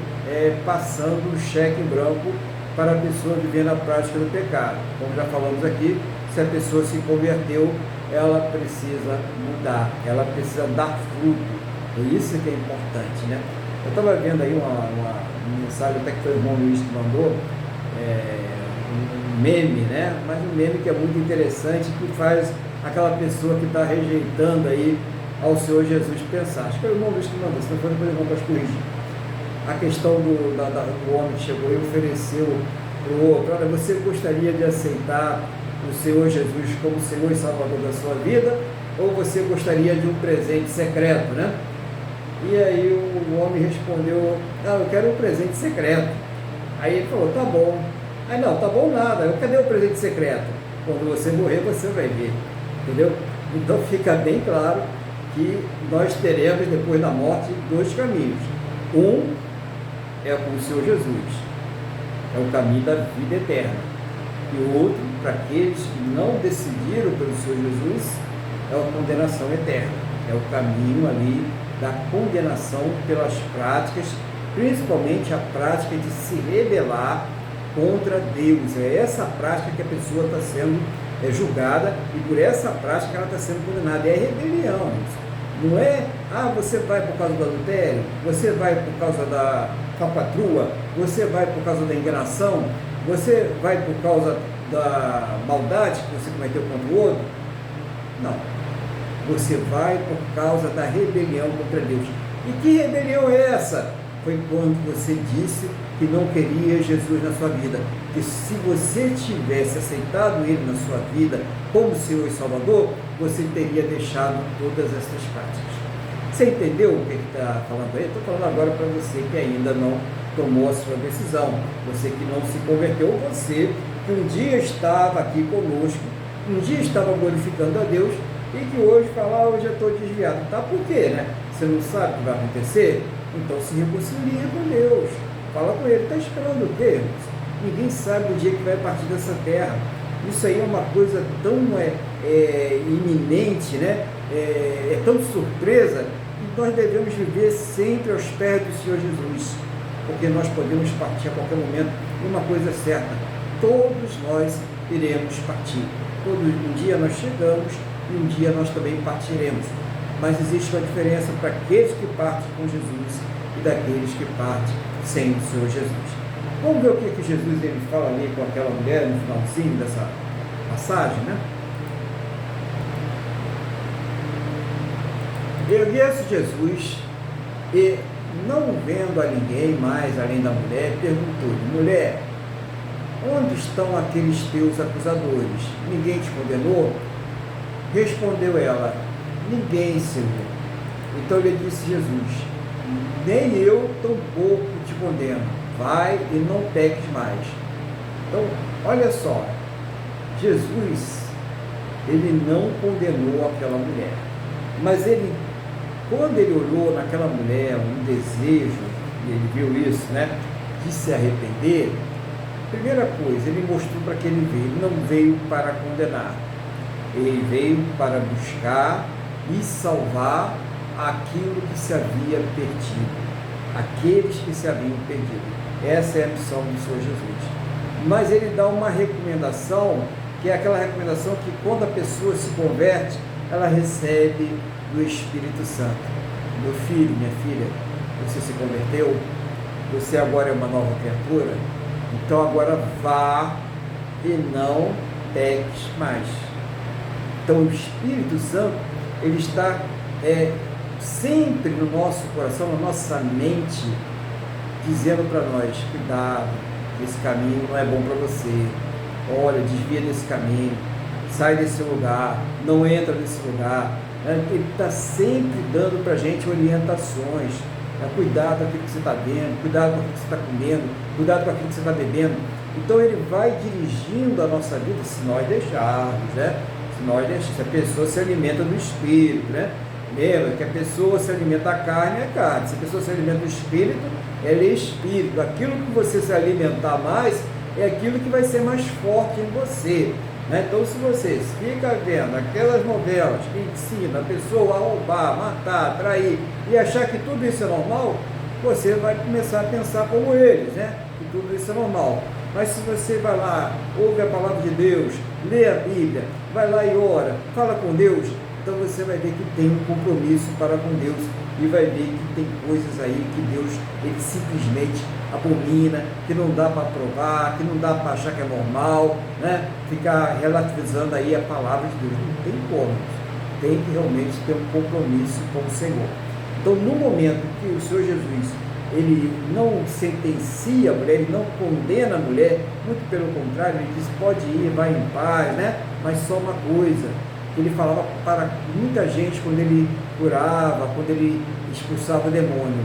passando um cheque em branco para a pessoa viver na prática do pecado. Como já falamos aqui, se a pessoa se converteu, ela precisa mudar, ela precisa dar fruto. É isso que é importante, né? Eu estava vendo aí uma mensagem, até que foi o irmão Luiz que mandou, um meme, né? Mas um meme que é muito interessante, que faz aquela pessoa que está rejeitando aí ao Senhor Jesus pensar. Acho que foi o irmão Luiz que mandou, se não for, depois eu vou para as corrigir. A questão do homem que chegou e ofereceu para o outro, olha, você gostaria de aceitar o Senhor Jesus como Senhor e Salvador da sua vida, ou você gostaria de um presente secreto, né? E aí o homem respondeu, não, eu quero um presente secreto. Aí ele falou, tá bom. Aí não, tá bom nada, cadê o presente secreto? Quando você morrer, você vai ver, entendeu? Então fica bem claro que nós teremos, depois da morte, dois caminhos. Um é com o Senhor Jesus, é o caminho da vida eterna. E o outro, para aqueles que não decidiram pelo Senhor Jesus, é a condenação eterna. É o caminho ali da condenação pelas práticas, principalmente a prática de se rebelar contra Deus. É essa prática que a pessoa está sendo julgada, e por essa prática ela está sendo condenada. É rebelião. Não é, você vai por causa do adultério, você vai por causa da falcatrua, você vai por causa da enganação, você vai por causa da maldade que você cometeu contra o outro. Não. Você vai por causa da rebelião contra Deus. E que rebelião é essa? Foi quando você disse que não queria Jesus na sua vida. Que se você tivesse aceitado Ele na sua vida como Senhor e Salvador, você teria deixado todas essas práticas. Você entendeu o que está falando aí? Estou falando agora para você que ainda não tomou a sua decisão. Você que não se converteu, você que um dia estava aqui conosco, um dia estava glorificando a Deus, e que hoje fala, hoje eu estou desviado. Tá, por quê, né? Você não sabe o que vai acontecer? Então se reconcilia com Deus. Fala com Ele. Está esperando o quê? Ninguém sabe o dia que vai partir dessa terra. Isso aí é uma coisa tão iminente, né? É tão surpresa, que nós devemos viver sempre aos pés do Senhor Jesus. Porque nós podemos partir a qualquer momento. E uma coisa é certa, todos nós iremos partir. Um dia nós chegamos, e um dia nós também partiremos. Mas existe uma diferença para aqueles que partem com Jesus e daqueles que partem sem o Senhor Jesus. Vamos ver o que Jesus ele fala ali com aquela mulher no finalzinho dessa passagem, né? Ergueu-se Jesus e, não vendo a ninguém mais além da mulher, perguntou-lhe, mulher, onde estão aqueles teus acusadores? Ninguém te condenou? Respondeu ela, ninguém, Senhor. Então lhe disse Jesus, nem eu tampouco te condeno, vai e não peques mais. Então, olha só, Jesus, ele não condenou aquela mulher, mas ele, quando ele olhou naquela mulher um desejo, e ele viu isso, né, de se arrepender, primeira coisa, ele mostrou para que ele veio, ele não veio para condenar, ele veio para buscar e salvar aquilo que se havia perdido, aqueles que se haviam perdido. Essa é a missão do Senhor Jesus. Mas ele dá uma recomendação, que é aquela recomendação que quando a pessoa se converte, ela recebe do Espírito Santo. Meu filho, minha filha, você se converteu, você agora é uma nova criatura, então agora vá e não peques mais. Então o Espírito Santo, ele está sempre no nosso coração, na nossa mente, dizendo para nós: cuidado, esse caminho não é bom para você, olha, desvia desse caminho, sai desse lugar, não entra nesse lugar. Ele está sempre dando para a gente orientações. Cuidado com aquilo que você está vendo, cuidado com aquilo que você está comendo, cuidado com aquilo que você está bebendo. Então ele vai dirigindo a nossa vida, se nós deixarmos, né? Se a pessoa se alimenta do Espírito, né? Lembra que a pessoa se alimenta da carne, é carne. Se a pessoa se alimenta do Espírito, ela é Espírito. Aquilo que você se alimentar mais, é aquilo que vai ser mais forte em você, né? Então, se você fica vendo aquelas novelas que ensinam a pessoa a roubar, matar, trair, e achar que tudo isso é normal, você vai começar a pensar como eles, né? Que tudo isso é normal. Mas se você vai lá, ouve a palavra de Deus, lê a Bíblia, vai lá e ora, fala com Deus, então você vai ver que tem um compromisso para com Deus e vai ver que tem coisas aí que Deus, ele simplesmente abomina, que não dá para provar, que não dá para achar que é normal, né? Ficar relativizando aí a palavra de Deus. Não tem como. Tem que realmente ter um compromisso com o Senhor. Então, no momento que o Senhor Jesus, ele não sentencia a mulher, ele não condena a mulher, muito pelo contrário, ele diz: pode ir, vai em paz, né? Mas só uma coisa, ele falava para muita gente quando ele curava, quando ele expulsava o demônio: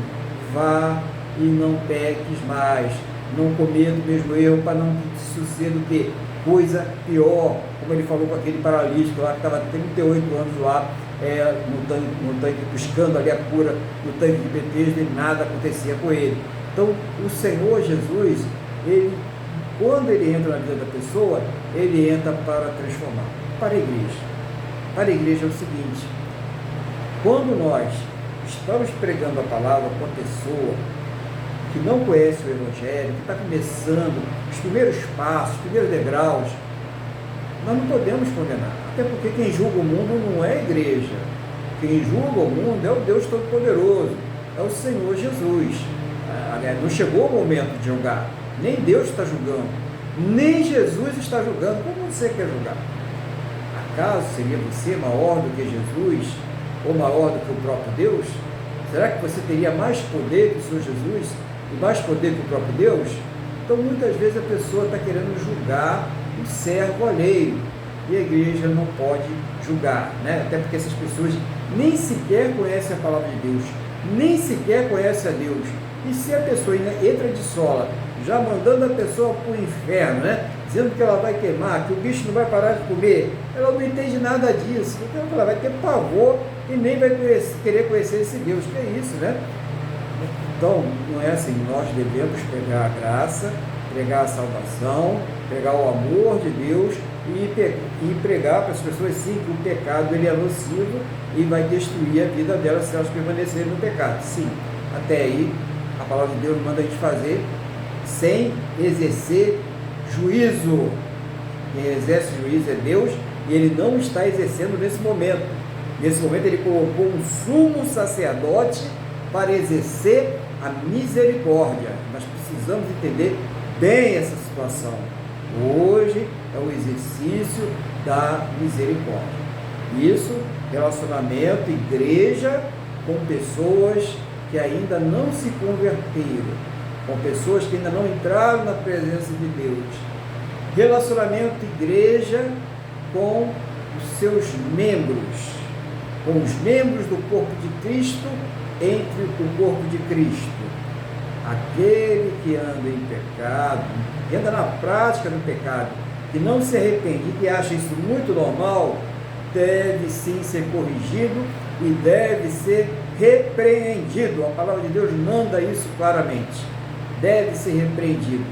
vá e não peques mais, não cometa o mesmo erro, para não suceder o quê? Coisa pior, como ele falou com aquele paralítico lá, que estava 38 anos lá, no tanque, buscando ali a cura no tanque de Betesda, e nada acontecia com ele. Então, o Senhor Jesus, ele, quando ele entra na vida da pessoa, ele entra para transformar. Para a igreja. Para a igreja é o seguinte: quando nós estamos pregando a palavra com a pessoa que não conhece o Evangelho, que está começando os primeiros passos, os primeiros degraus, nós não podemos condenar. Até porque quem julga o mundo não é a igreja. Quem julga o mundo é o Deus Todo-Poderoso, é o Senhor Jesus. Não chegou o momento de julgar. Nem Deus está julgando, nem Jesus está julgando. Como você quer julgar? Acaso seria você maior do que Jesus? Ou maior do que o próprio Deus? Será que você teria mais poder que o Senhor Jesus? E mais poder que o próprio Deus? Então, muitas vezes a pessoa está querendo julgar o servo alheio, e a igreja não pode julgar, né? Até porque essas pessoas nem sequer conhecem a palavra de Deus, nem sequer conhecem a Deus. E se a pessoa entra de sola, já mandando a pessoa para o inferno, né? Dizendo que ela vai queimar, que o bicho não vai parar de comer, ela não entende nada disso, então ela vai ter pavor e nem vai querer conhecer esse Deus. Que é isso, né? Então, não é assim. Nós devemos pregar a graça, pregar a salvação, pregar o amor de Deus e pregar para as pessoas, sim, que o pecado ele é nocivo e vai destruir a vida delas se elas permanecerem no pecado. Sim, até aí a palavra de Deus manda a gente fazer sem exercer juízo. Quem exerce juízo é Deus, e ele não está exercendo nesse momento. Nesse momento ele colocou um sumo sacerdote para exercer a misericórdia. Nós precisamos entender bem essa situação. Hoje é o exercício da misericórdia. Isso, relacionamento, igreja, com pessoas que ainda não se converteram, com pessoas que ainda não entraram na presença de Deus. Relacionamento, igreja, com os seus membros, com os membros do corpo de Cristo, entre o corpo de Cristo. Aquele que anda em pecado, que anda na prática do pecado, que não se arrepende e que acha isso muito normal, deve sim ser corrigido e deve ser repreendido. A palavra de Deus manda isso claramente. Deve ser repreendido.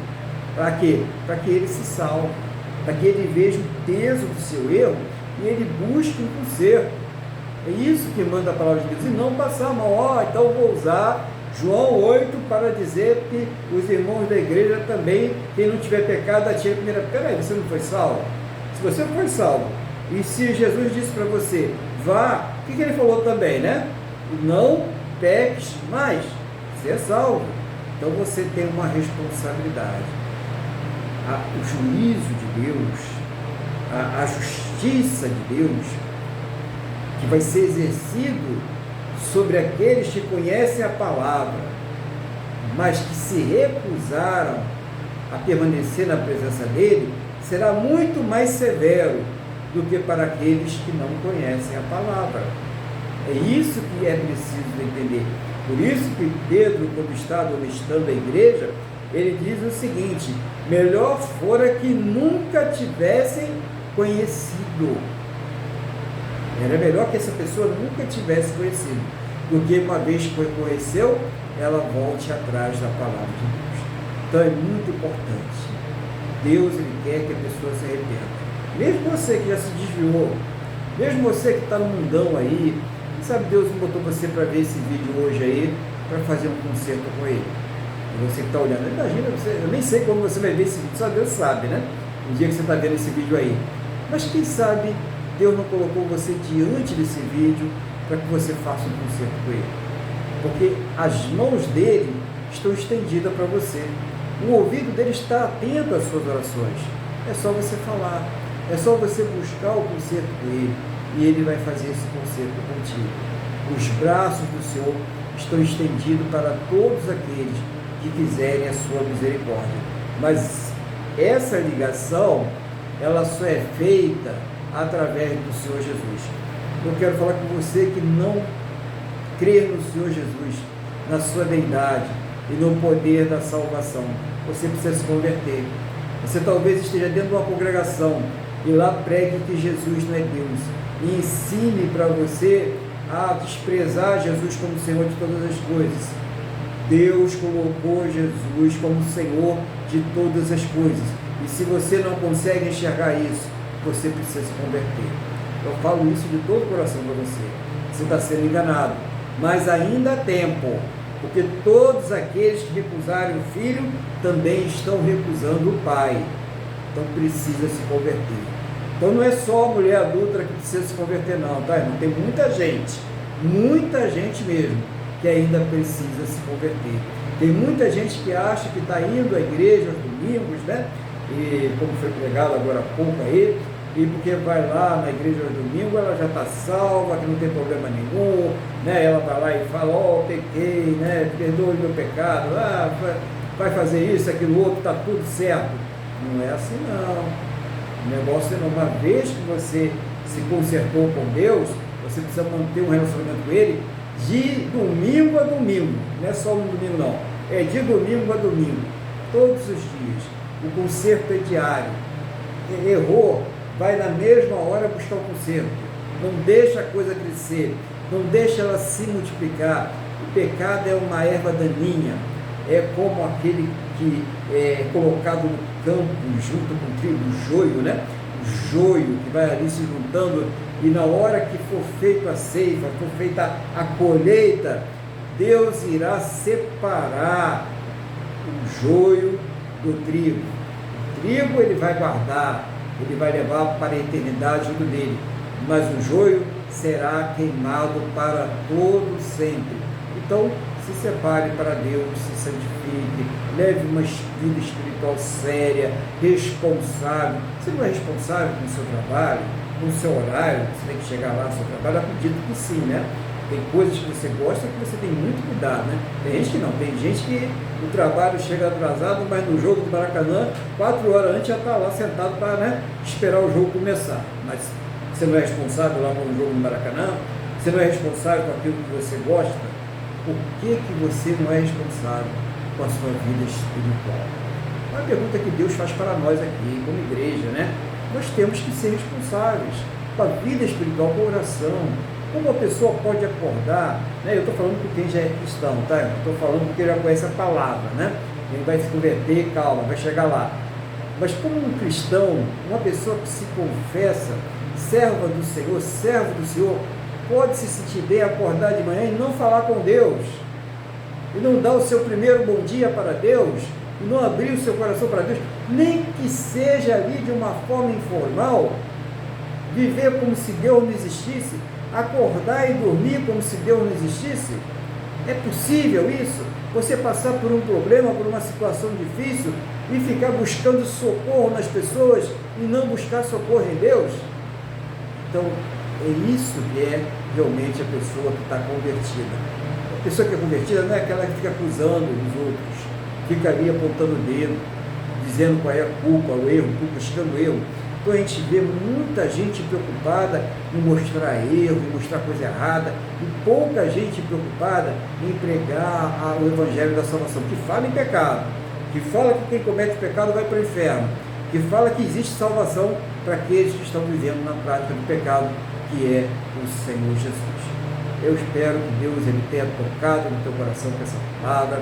Para quê? Para que ele se salve, para que ele veja o peso do seu erro e ele busque um conserto. É isso que manda a palavra de Deus, e não passar mal. Então vou usar João 8 para dizer que os irmãos da igreja também, quem não tiver pecado, atire a primeira pedra. Peraí, você não foi salvo? Se você não foi salvo, e se Jesus disse para você, vá, o que ele falou também, né? Não peques mais, você é salvo. Então você tem uma responsabilidade. O juízo de Deus, a justiça de Deus, que vai ser exercido sobre aqueles que conhecem a palavra, mas que se recusaram a permanecer na presença dele, será muito mais severo do que para aqueles que não conhecem a palavra. É isso que é preciso entender. Por isso que Pedro, quando está admoestando a igreja, ele diz o seguinte: melhor fora que nunca tivessem conhecido. Era melhor que essa pessoa nunca tivesse conhecido, do que uma vez que conheceu, ela volte atrás da palavra de Deus. Então é muito importante. Deus, ele quer que a pessoa se arrependa. Mesmo você que já se desviou, mesmo você que está no mundão aí, sabe, Deus botou você para ver esse vídeo hoje aí, para fazer um concerto com ele. E você que está olhando, imagina, eu nem sei como você vai ver esse vídeo, só Deus sabe, né? No dia que você está vendo esse vídeo aí. Mas quem sabe Deus não colocou você diante desse vídeo para que você faça um concerto com ele. Porque as mãos dele estão estendidas para você. O ouvido dele está atento às suas orações. É só você falar. É só você buscar o concerto com ele. E ele vai fazer esse concerto contigo. Os braços do Senhor estão estendidos para todos aqueles que quiserem a sua misericórdia. Mas essa ligação, ela só é feita através do Senhor Jesus. Eu quero falar com você que não crê no Senhor Jesus, na sua deidade e no poder da salvação. Você precisa se converter. Você talvez esteja dentro de uma congregação e lá pregue que Jesus não é Deus. E ensine para você a desprezar Jesus como Senhor de todas as coisas. Deus colocou Jesus como Senhor de todas as coisas. E se você não consegue enxergar isso, você precisa se converter. Eu falo isso de todo o coração para você. Você está sendo enganado. Mas ainda há tempo, porque todos aqueles que recusarem o Filho também estão recusando o Pai. Então precisa se converter. Então não é só a mulher adulta que precisa se converter não, tá, irmão? Tem muita gente mesmo, que ainda precisa se converter. Tem muita gente que acha que está indo à igreja aos domingos, né? E como foi pregado agora há pouco aí, e porque vai lá na igreja aos domingos, ela já está salva, que não tem problema nenhum, né? Ela vai lá e fala, pequei, né? Perdoe meu pecado, vai fazer isso, aquilo outro, está tudo certo. Não é assim não. O negócio é, uma vez que você se consertou com Deus, você precisa manter um relacionamento com Ele de domingo a domingo. Não é só um domingo não, é de domingo a domingo, todos os dias. O conserto é diário. Errou, vai na mesma hora buscar o conserto. Não deixa a coisa crescer, não deixa ela se multiplicar. O pecado é uma erva daninha, é como aquele que é colocado no campo junto com o trigo, o joio, né? O joio que vai ali se juntando, e na hora que for feita a ceifa, for feita a colheita, Deus irá separar o joio do trigo. O trigo ele vai guardar, ele vai levar para a eternidade junto dele, mas o joio será queimado para todo sempre. Então, se separe para Deus, se santifique, leve uma vida espiritual séria, responsável. Você não é responsável com o seu trabalho, com o seu horário, você tem que chegar lá no seu trabalho? Eu acredito que sim, né? Tem coisas que você gosta que você tem muito cuidado, né? Tem gente que não, tem gente que o trabalho chega atrasado, mas no jogo do Maracanã, 4 horas antes já está lá sentado para, né, esperar o jogo começar. Mas você não é responsável lá com o jogo do Maracanã? Você não é responsável com aquilo que você gosta? Por que você não é responsável com a sua vida espiritual? É uma pergunta que Deus faz para nós aqui, como igreja, né? Nós temos que ser responsáveis com a vida espiritual, com a oração. Como a pessoa pode acordar, né? Eu estou falando com quem já é cristão, tá? Estou falando porque já conhece a palavra, né? Ele vai se converter, calma, vai chegar lá. Mas como um cristão, uma pessoa que se confessa, serva do Senhor, servo do Senhor, pode se sentir bem, acordar de manhã e não falar com Deus, e não dar o seu primeiro bom dia para Deus, e não abrir o seu coração para Deus, nem que seja ali de uma forma informal, viver como se Deus não existisse, acordar e dormir como se Deus não existisse? É possível isso? Você passar por um problema, por uma situação difícil e ficar buscando socorro nas pessoas e não buscar socorro em Deus? Então, É isso que é realmente a pessoa que está convertida. A pessoa que é convertida não é aquela que fica acusando os outros, fica ali apontando o dedo, dizendo qual é a culpa, o erro, buscando o erro. Então a gente vê muita gente preocupada em mostrar erro, em mostrar coisa errada, e pouca gente preocupada em pregar o Evangelho da salvação, que fala em pecado, que fala que quem comete pecado vai para o inferno, que fala que existe salvação para aqueles que estão vivendo na prática do pecado, que é o Senhor Jesus. Eu espero que Deus ele tenha tocado no teu coração com essa palavra.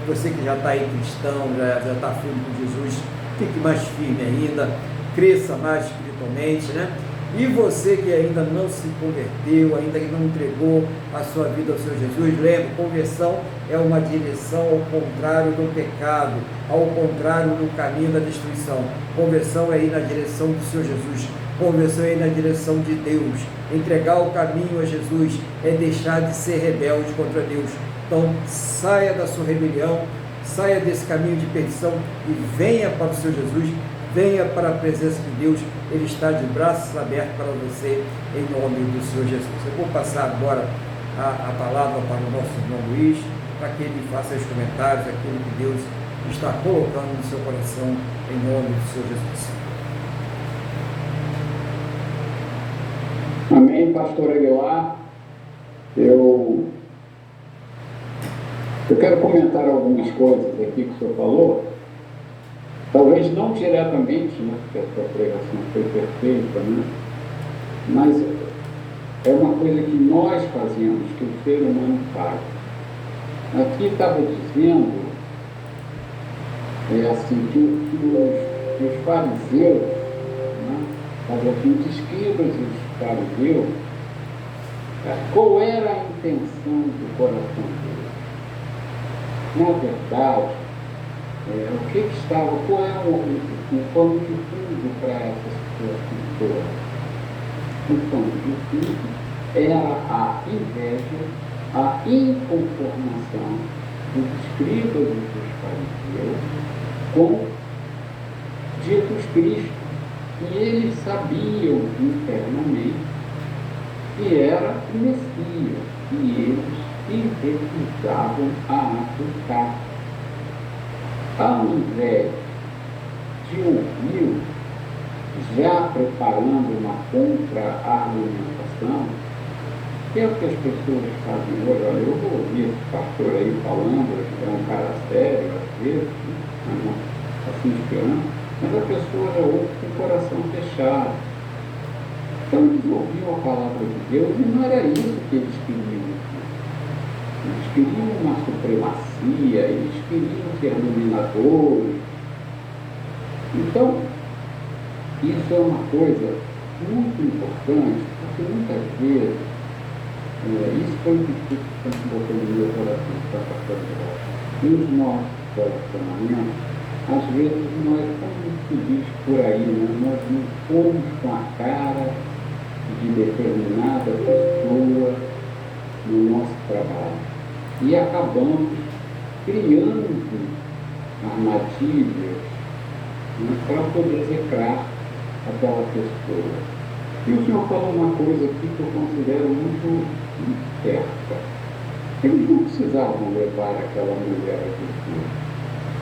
Você que já está aí cristão, já está firme com Jesus, fique mais firme ainda, cresça mais espiritualmente, né? E você que ainda não se converteu, ainda que não entregou a sua vida ao Senhor Jesus, lembre, conversão é uma direção ao contrário do pecado, ao contrário do caminho da destruição. Conversão é ir na direção do Senhor Jesus, conversão é ir na direção de Deus. Entregar o caminho a Jesus é deixar de ser rebelde contra Deus. Então, saia da sua rebelião, saia desse caminho de perdição e venha para o Senhor Jesus, venha para a presença de Deus. Ele está de braços abertos para você, em nome do Senhor Jesus. Eu vou passar agora a palavra para o nosso irmão Luiz, para que ele faça os comentários, aquilo que Deus está colocando no seu coração, em nome do Senhor Jesus. Amém, pastor Aguilar. Eu quero comentar algumas coisas aqui que o senhor falou, talvez não diretamente, né, porque a sua pregação foi perfeita, né, mas é uma coisa que nós fazemos, que o ser humano faz. Aqui estava dizendo, assim, que os fariseus, né, estava aqui os escribas e os fariseus, qual era a intenção do coração deles? Na verdade, o que estava, qual era o pano de fundo para essas pessoas? O pano de fundo era a inveja, a inconformação dos escribas e dos fariseus com Jesus Cristo. E eles sabiam internamente que era o Messias, e eles se recusavam a aceitar. Ao invés de ouvir, já preparando uma contra-argumentação, que é o que as pessoas fazem hoje. Olha, eu vou ouvir esse pastor aí falando, é um cara sério, às vezes, assim esperando, mas a pessoa já ouve com o coração fechado. Então eles ouviam a palavra de Deus e não era isso que eles queriam. Eles queriam uma supremacia, eles queriam ser dominadores. Então, isso é uma coisa muito importante, porque muitas vezes, isso foi o que estamos botando no meu coração para passar de volta. Nos nossos relacionamentos, às vezes nós, como se diz por aí, né? Nós não fomos com a cara de determinada pessoa no nosso trabalho. E acabamos criando armadilhas, né, para poder execrar aquela pessoa. E o senhor falou uma coisa aqui que eu considero muito certa. Eles não precisavam levar aquela mulher à justiça.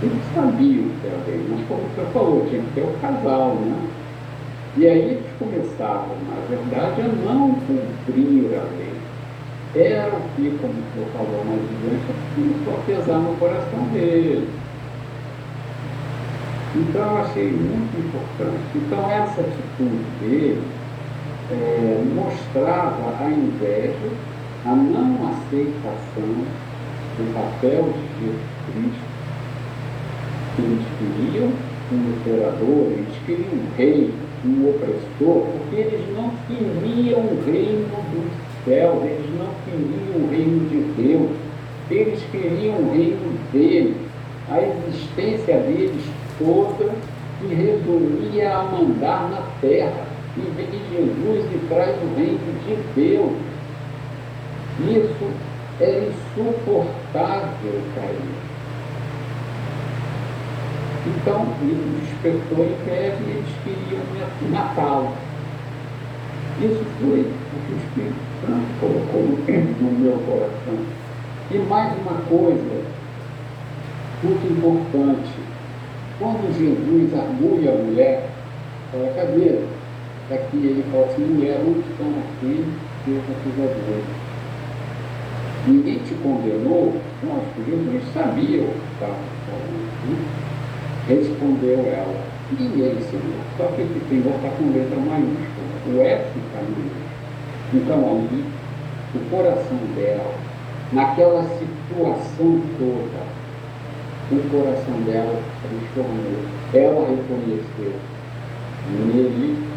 Eles sabiam que era lei, mas como o senhor falou, tinha que ter o casal, né? E aí eles começavam, na verdade, a não cumprir a lei. Era o que, como o senhor falou mais adiante, começou a pesar no coração dele. Então eu achei muito importante. Então essa atitude dele mostrava a inveja, a não aceitação do papel de Jesus Cristo. Eles queriam um imperador, eles queriam um rei, um opressor, porque eles não queriam o reino dos céus, eles não queriam o reino de Deus, eles queriam o reino deles, a existência deles toda se resumia a mandar na terra, e vem Jesus e traz o reino de Deus. Isso era insuportável para eles. Então, isso despertou inveja e eles queriam matá-lo. Isso foi o que o Espírito Santo colocou no meu coração. E mais uma coisa muito importante, quando Jesus argui a mulher, fala, cadê? Aqui ele fala assim, mulher, onde estão aqui teus acusadores? Ninguém te condenou? Nossa, Jesus sabia o que estava falando. Respondeu ela, ninguém, Senhor. Só que esse Senhor está com letra maiúscula, o S está maiúsculo. Então ali, o coração dela, naquela situação toda, o coração dela transformou. Ela reconheceu nele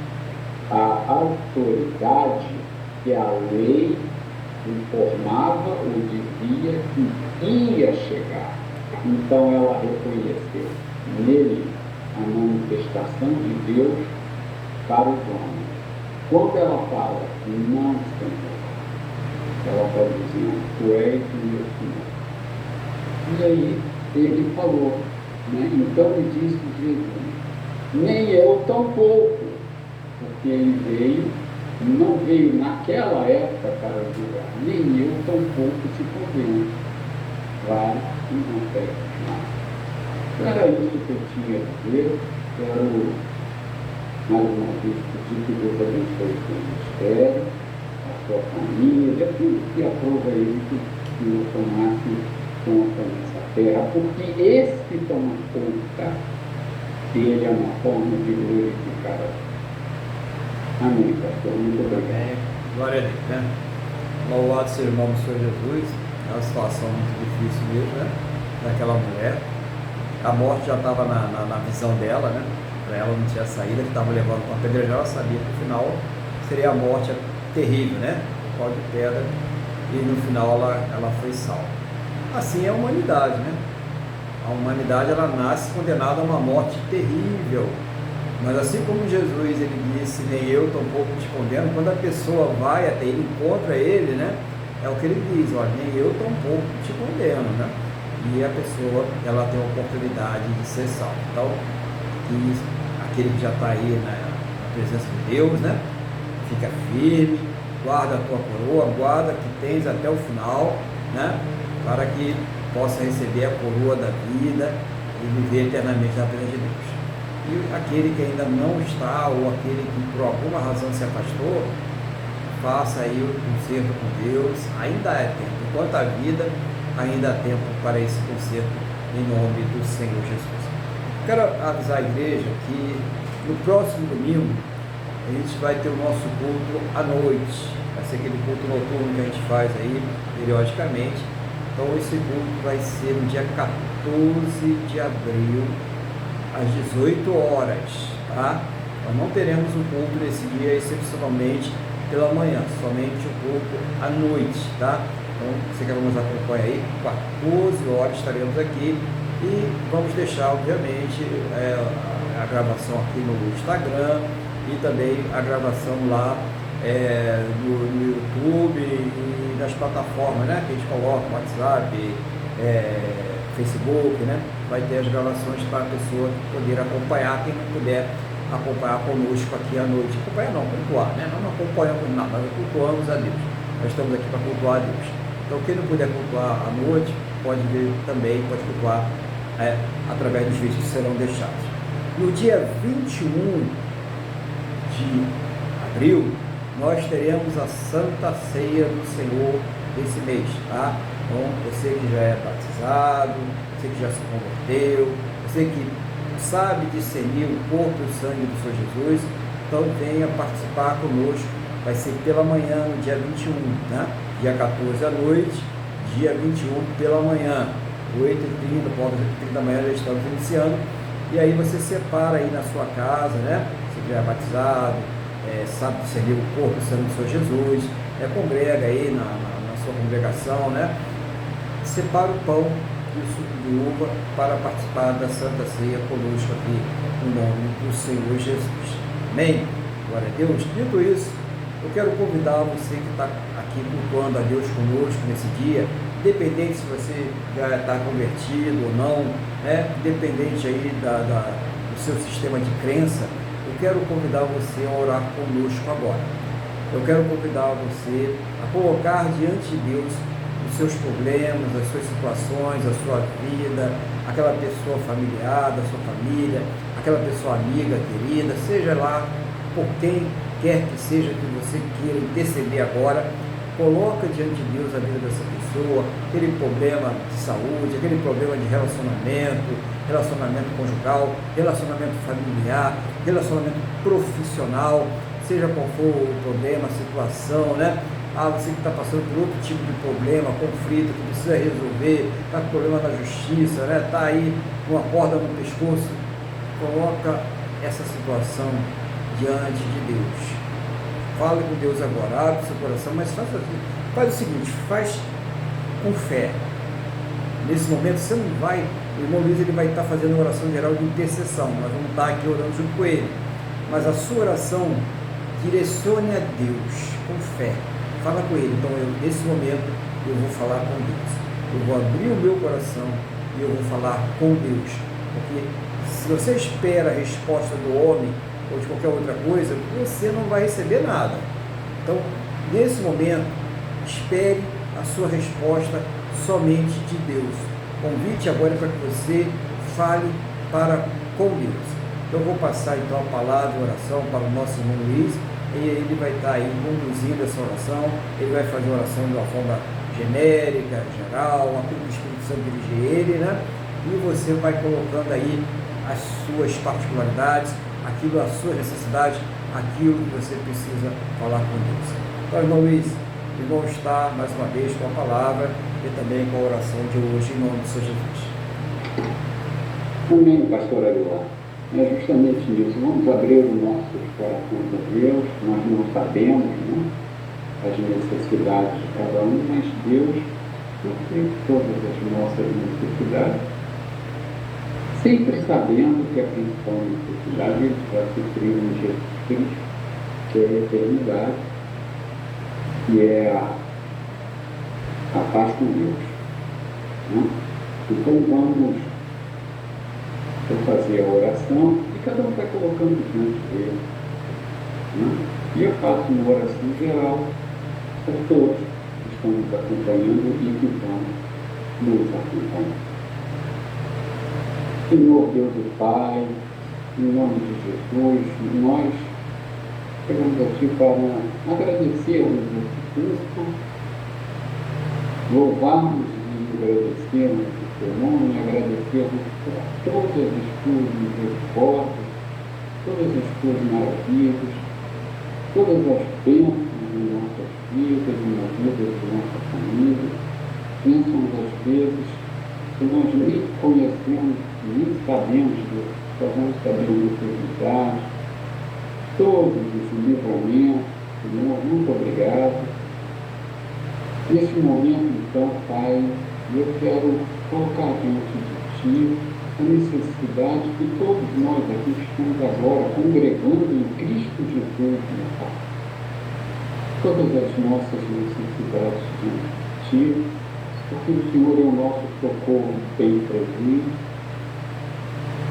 a autoridade que a lei informava ou dizia que ia chegar. Então ela reconheceu nele a manifestação de Deus para os homens. Quando ela fala, não, Senhor, ela está dizendo, tu és o meu Senhor. E aí ele falou, né? Então lhe disse Jesus, nem eu tampouco, porque ele não veio naquela época para julgar, nem eu tampouco te condeno. Vai e não peques mais. Era isso que eu tinha a dizer. Quero mais uma vez pedir que Deus abençoe o seu ministério, a sua família, tudo que aprova ele que o tomasse conta nessa terra, porque esse que toma conta dele é uma forma de glorificar a Deus. Amém, pastor. Muito obrigado. Glória a Deus, né? Louvado seja o nome do Senhor Jesus. É uma situação muito difícil mesmo, né? Daquela mulher. A morte já estava na visão dela, né? Para ela não tinha saída, que estava levando para a pedreira, ela sabia que no final seria a morte terrível, né? O pau de pedra, e no final ela foi salva. Assim é a humanidade, né? A humanidade ela nasce condenada a uma morte terrível. Mas assim como Jesus ele disse, nem eu tampouco te condeno, quando a pessoa vai até ele, encontra ele, né? É o que ele diz, olha, nem eu tampouco te condeno, né? E a pessoa, ela tem a oportunidade de ser salva. Então, aquele que já está aí na presença de Deus, né? Fica firme, guarda a tua coroa, guarda que tens até o final, né? Para que possa receber a coroa da vida e viver eternamente na presença de Deus. E aquele que ainda não está, ou aquele que por alguma razão se afastou, faça aí o concerto com Deus, ainda é tempo. Enquanto a vida, ainda há tempo para esse concerto, em nome do Senhor Jesus. Quero avisar a igreja que no próximo domingo, a gente vai ter o nosso culto à noite. Vai ser aquele culto noturno que a gente faz aí, periodicamente. Então esse culto vai ser no dia 14 de abril, às 18 horas, tá? Nós não teremos um culto nesse dia, excepcionalmente pela manhã, somente o culto à noite, tá? Então, você que nos acompanha aí, 14 horas estaremos aqui e vamos deixar, obviamente, a gravação aqui no Instagram e também a gravação lá no YouTube e nas plataformas, né? Que a gente coloca, WhatsApp, Facebook, né? Vai ter as gravações para a pessoa poder acompanhar, quem não puder acompanhar conosco aqui à noite. Acompanhar não, cultuar, né? Nós não acompanhamos nada, nós cultuamos a Deus. Nós estamos aqui para cultuar a Deus. Então quem não puder cultuar à noite, pode ver também, pode cultuar através dos vídeos que serão deixados. No dia 21 de abril, nós teremos a Santa Ceia do Senhor desse mês, tá? Então, você que já é batizado, você que já se converteu, você que sabe discernir o corpo e o sangue do Senhor Jesus, então venha participar conosco. Vai ser pela manhã, no dia 21, né? Dia 14 à noite, dia 21 pela manhã, 8h30, por volta das 8h30 da manhã, já estamos iniciando. E aí você separa aí na sua casa, né? Você já é batizado, sabe discernir o corpo e o sangue do Senhor Jesus, congrega aí na sua congregação, né? Separa o pão e o suco de uva para participar da Santa Ceia conosco aqui, no nome do Senhor Jesus. Amém? Glória a Deus. Dito isso, eu quero convidar você que está aqui cultuando a Deus conosco nesse dia, independente se você já está convertido ou não, né? Independente aí do seu sistema de crença, eu quero convidar você a orar conosco agora. eu quero convidar você a colocar diante de Deus os seus problemas, as suas situações, a sua vida, aquela pessoa familiar da sua família, aquela pessoa amiga, querida, seja lá por quem quer que seja que você queira interceder agora. Coloca diante de Deus a vida dessa pessoa, aquele problema de saúde, aquele problema de relacionamento, relacionamento conjugal, relacionamento familiar, relacionamento profissional, seja qual for o problema, a situação, né? Você que está passando por outro tipo de problema, conflito, que precisa resolver, está com problema na justiça, né? Está aí com uma corda no pescoço, coloca essa situação diante de Deus. Fale com Deus agora, abre seu coração, mas faz o seguinte, faz com fé. Nesse momento você não vai, o irmão Luiz ele vai estar fazendo uma oração geral de intercessão, nós vamos estar aqui orando junto com ele, mas a sua oração direcione a Deus com fé, fala com ele. Então nesse momento eu vou falar com Deus, eu vou abrir o meu coração e eu vou falar com Deus, porque se você espera a resposta do homem ou de qualquer outra coisa, você não vai receber nada. Então, nesse momento, espere a sua resposta somente de Deus. Convite agora para que você fale com Deus. Então, eu vou passar então a palavra de oração para o nosso irmão Luiz, e ele vai estar aí conduzindo essa oração. Ele vai fazer a oração de uma forma genérica, geral, aquilo que o Espírito Santo dirige ele, né? E você vai colocando aí as suas particularidades, aquilo, a sua necessidade, aquilo que você precisa falar com Deus. Então, irmão Luiz, o irmão está mais uma vez com a palavra e também com a oração de hoje, em nome do Senhor Jesus. Amém, pastor Aguilar. É justamente isso. Vamos abrir os nossos corações a Deus. Nós não sabemos, né, as necessidades de cada um, mas Deus supre todas as nossas necessidades, sempre sabendo que a principal necessidade vai suprir em Jesus Cristo, que é a eternidade, que é a paz com Deus. Né? Então vamos fazer a oração e cada um vai colocando diante dele. Né? E eu faço uma oração geral para todos que estão nos acompanhando e que vão nos acompanhar. Senhor Deus e Pai, em nome de Jesus, nós chegamos aqui para agradecermos esse curso, louvarmos e agradecermos o seu nome, agradecermos por todas as tuas misericórdias, todas as tuas maravilhas, todas as bênçãos em nossas vidas, na vida de nossa família, bênçãos às vezes que nós nem conhecemos, nem sabemos, só vamos saber necessidades, todos os livramentos. Senhor, muito obrigado. Neste momento, então, Pai, eu quero colocar diante de Ti a necessidade que todos nós aqui que estamos agora congregando em Cristo Jesus, meu Pai. Todas as nossas necessidades diante de Ti, porque o Senhor é o nosso socorro bem presente,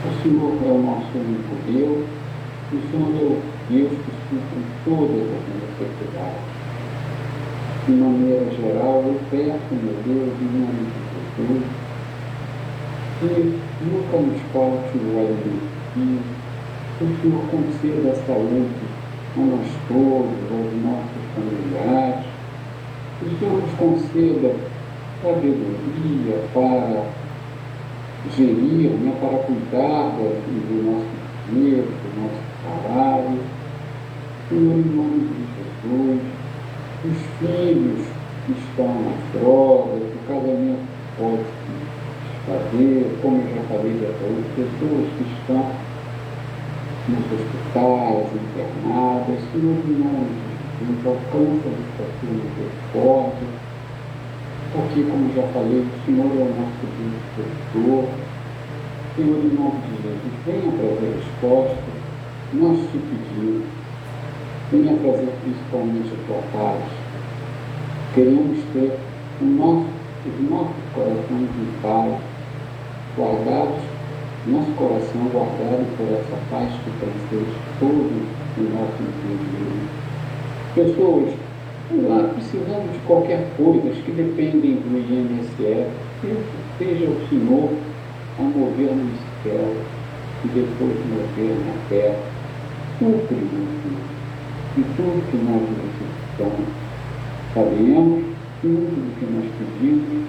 o Senhor é o nosso único Deus, o Senhor é o Deus que supre todas as necessidades. De maneira geral, eu peço, meu Deus, em nome de Jesus, que nunca nos falte o alimento, que o Senhor conceda a saúde a nós todos, aos nossos familiares, que o Senhor nos conceda sabedoria para gerir, né, para cuidar do nosso dinheiro, do nosso salário. Senhor, em nome de Jesus, os filhos que estão nas drogas, o casamento pode se desfazer, como eu já falei de saúde, pessoas que estão nos hospitais, internadas. Senhor, em nome de Jesus, alcança-nos com a tua misericórdia, porque, como já falei, o Senhor é o nosso Deus protetor. Senhor, em nome de Jesus, venha trazer resposta, nós te pedimos, venha trazer principalmente a tua paz. Queremos ter os nossos corações em paz, guardados, nosso coração guardado por essa paz que transcende todo o nosso entendimento. Pessoas lá precisando de qualquer coisa, que dependem do INSS, seja o Senhor a mover no céu e depois mover na terra. Supre, meu Senhor, e tudo que nós necessitamos. Sabemos que tudo o que nós pedimos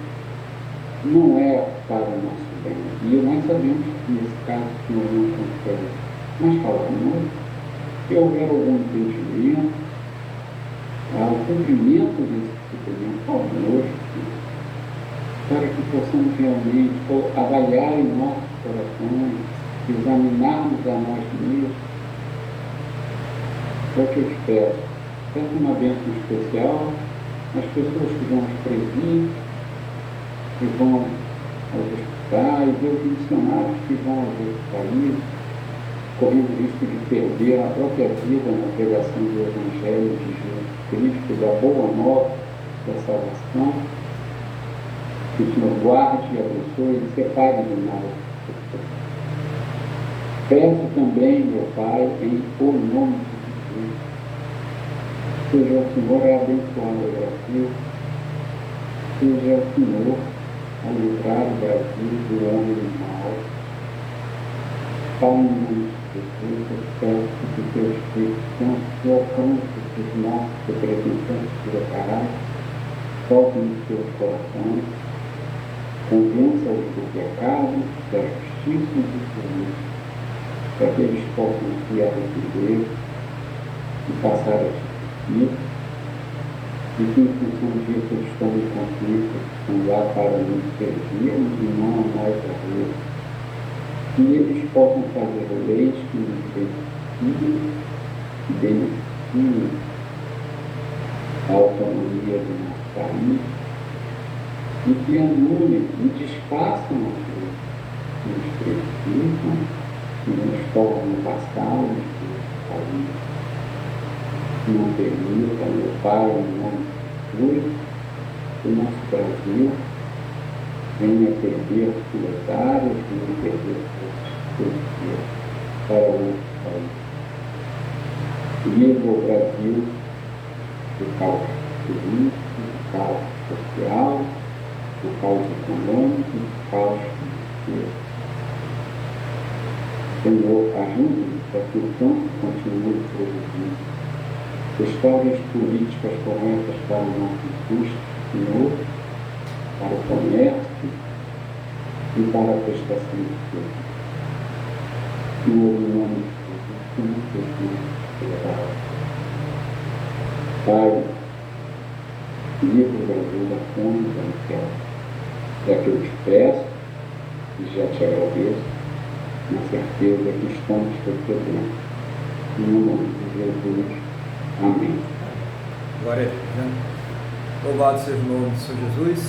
não é para o nosso bem. E nós sabemos que nesse caso o Senhor não consegue. Mas fala conosco, se houver algum impedimento, ao cumprimento desse suprimento, fala conosco, para que possamos realmente avaliar em nossos corações, examinarmos a nós mesmos. É o que eu espero. Peço uma bênção especial às pessoas que vão aos presídios, que vão aos hospitais, e aos missionários que vão aos outros países, correndo o risco de perder a própria vida na pregação do Evangelho de Jesus Cristo, da boa nova, da salvação. Que o Senhor guarde e abençoe e separe do mal. Peço também, meu Pai, em o nome de Jesus, seja o Senhor a abençoar o Brasil, seja o Senhor a livrar o Brasil do homem do mal. Pai, em nome de Jesus, eu peço que o teu Espírito Santo se alcance dos nossos representantes preparados, toque nos seus corações, convença-os do pecado, da justiça e do juízo, para que eles possam se arrepender e passar a justiça, e que em função disso eles tomem consciência que estão lá para nos servirmos e não a nós a Deus. Que eles possam fazer leis que nos beneficiem a autonomia do nosso país, e que anulem e desfaçam aquilo que nos prejudicam, que nos tornam vassalos do país. Não permita, meu Pai, em nome de Jesus, que o nosso Brasil venha perder suas áreas, venha perder seus dias para outro país. Livre o Brasil do caos político, do caos social, do caos econômico, do caos financeiro. Senhor, ajude-nos para que o campo continue produzindo. Restaure as políticas corretas para o nosso custo, Senhor, para o comércio e para a prestação de serviços. Senhor, em nome de Jesus, que não seja Pai, livre o Brasil da fome e da miséria. É que eu te peço e já te agradeço, na certeza que estamos por teu bem. Em nome de Jesus. Amém. Glória a Deus, né? Louvado seja o nome do Senhor Jesus.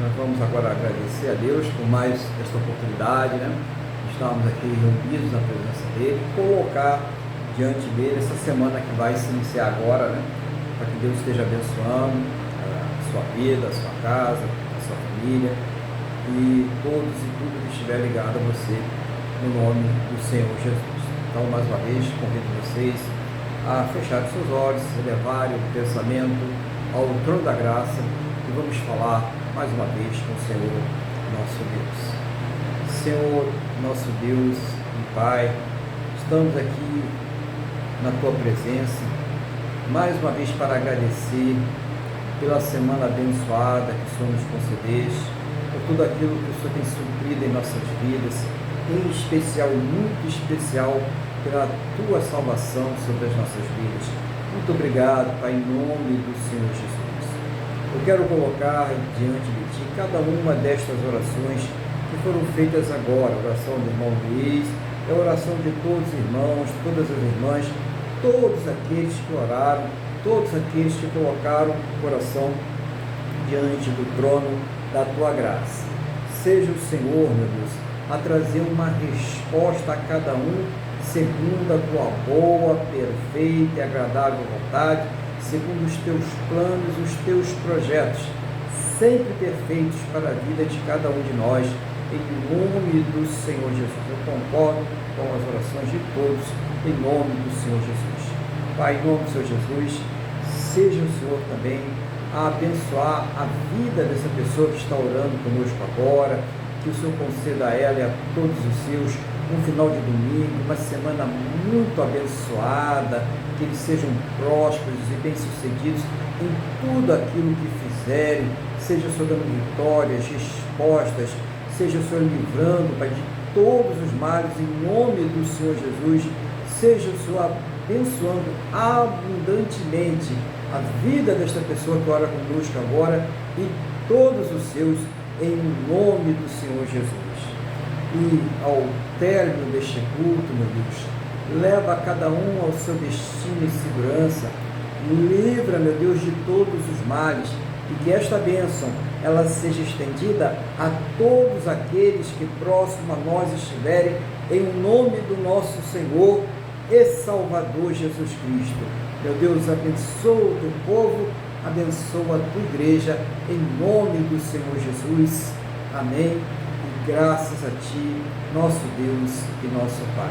Nós vamos agora agradecer a Deus por mais esta oportunidade, né? Estamos aqui reunidos na presença dele, colocar diante dele essa semana que vai se iniciar agora, né? Para que Deus esteja abençoando a sua vida, a sua casa, a sua família e todos e tudo que estiver ligado a você, no nome do Senhor Jesus. Então, mais uma vez, convido vocês a fechar os seus olhos, elevarem o pensamento ao trono da graça e vamos falar mais uma vez com o Senhor, nosso Deus. Senhor, nosso Deus e Pai, estamos aqui na Tua presença, mais uma vez para agradecer pela semana abençoada que o Senhor nos concedeste, por tudo aquilo que o Senhor tem suprido em nossas vidas, em especial, muito especial, pela Tua salvação sobre as nossas vidas. Muito obrigado, Pai, em nome do Senhor Jesus. Eu quero colocar diante de Ti cada uma destas orações que foram feitas agora, a oração do irmão Luiz, a oração de todos os irmãos, todas as irmãs, todos aqueles que oraram, todos aqueles que colocaram o coração diante do trono da Tua graça. Seja o Senhor, meu Deus, a trazer uma resposta a cada um segundo a Tua boa, perfeita e agradável vontade, segundo os Teus planos, os Teus projetos, sempre perfeitos para a vida de cada um de nós, em nome do Senhor Jesus. Eu concordo com as orações de todos, em nome do Senhor Jesus. Pai, em nome do Senhor Jesus, seja o Senhor também a abençoar a vida dessa pessoa que está orando conosco agora, que o Senhor conceda a ela e a todos os seus um final de domingo, uma semana muito abençoada, que eles sejam prósperos e bem-sucedidos em tudo aquilo que fizerem, seja o Senhor dando vitórias, respostas, seja o Senhor livrando, Pai, de todos os males, em nome do Senhor Jesus, seja o Senhor abençoando abundantemente a vida desta pessoa que ora conosco agora e todos os seus, em nome do Senhor Jesus. E ao término deste culto, meu Deus, leva cada um ao seu destino e segurança, livra, meu Deus, de todos os males, e que esta bênção ela seja estendida a todos aqueles que próximo a nós estiverem, em nome do nosso Senhor e Salvador Jesus Cristo. Meu Deus, abençoa o teu povo, abençoa a tua igreja, em nome do Senhor Jesus. Amém. E graças a ti, nosso Deus e nosso Pai.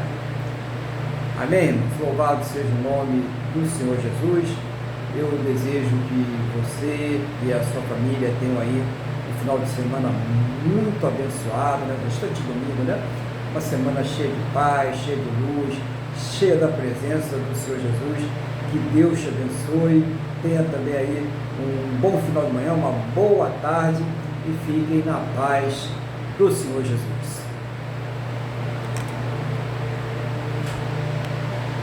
Amém, irmãos? Louvado seja o nome do Senhor Jesus. Eu desejo que você e a sua família tenham aí um final de semana muito abençoado, né? Bastante domingo, né? Uma semana cheia de paz, cheia de luz, cheia da presença do Senhor Jesus. Que Deus te abençoe. Tenha também aí um bom final de manhã, uma boa tarde e fiquem na paz do Senhor Jesus.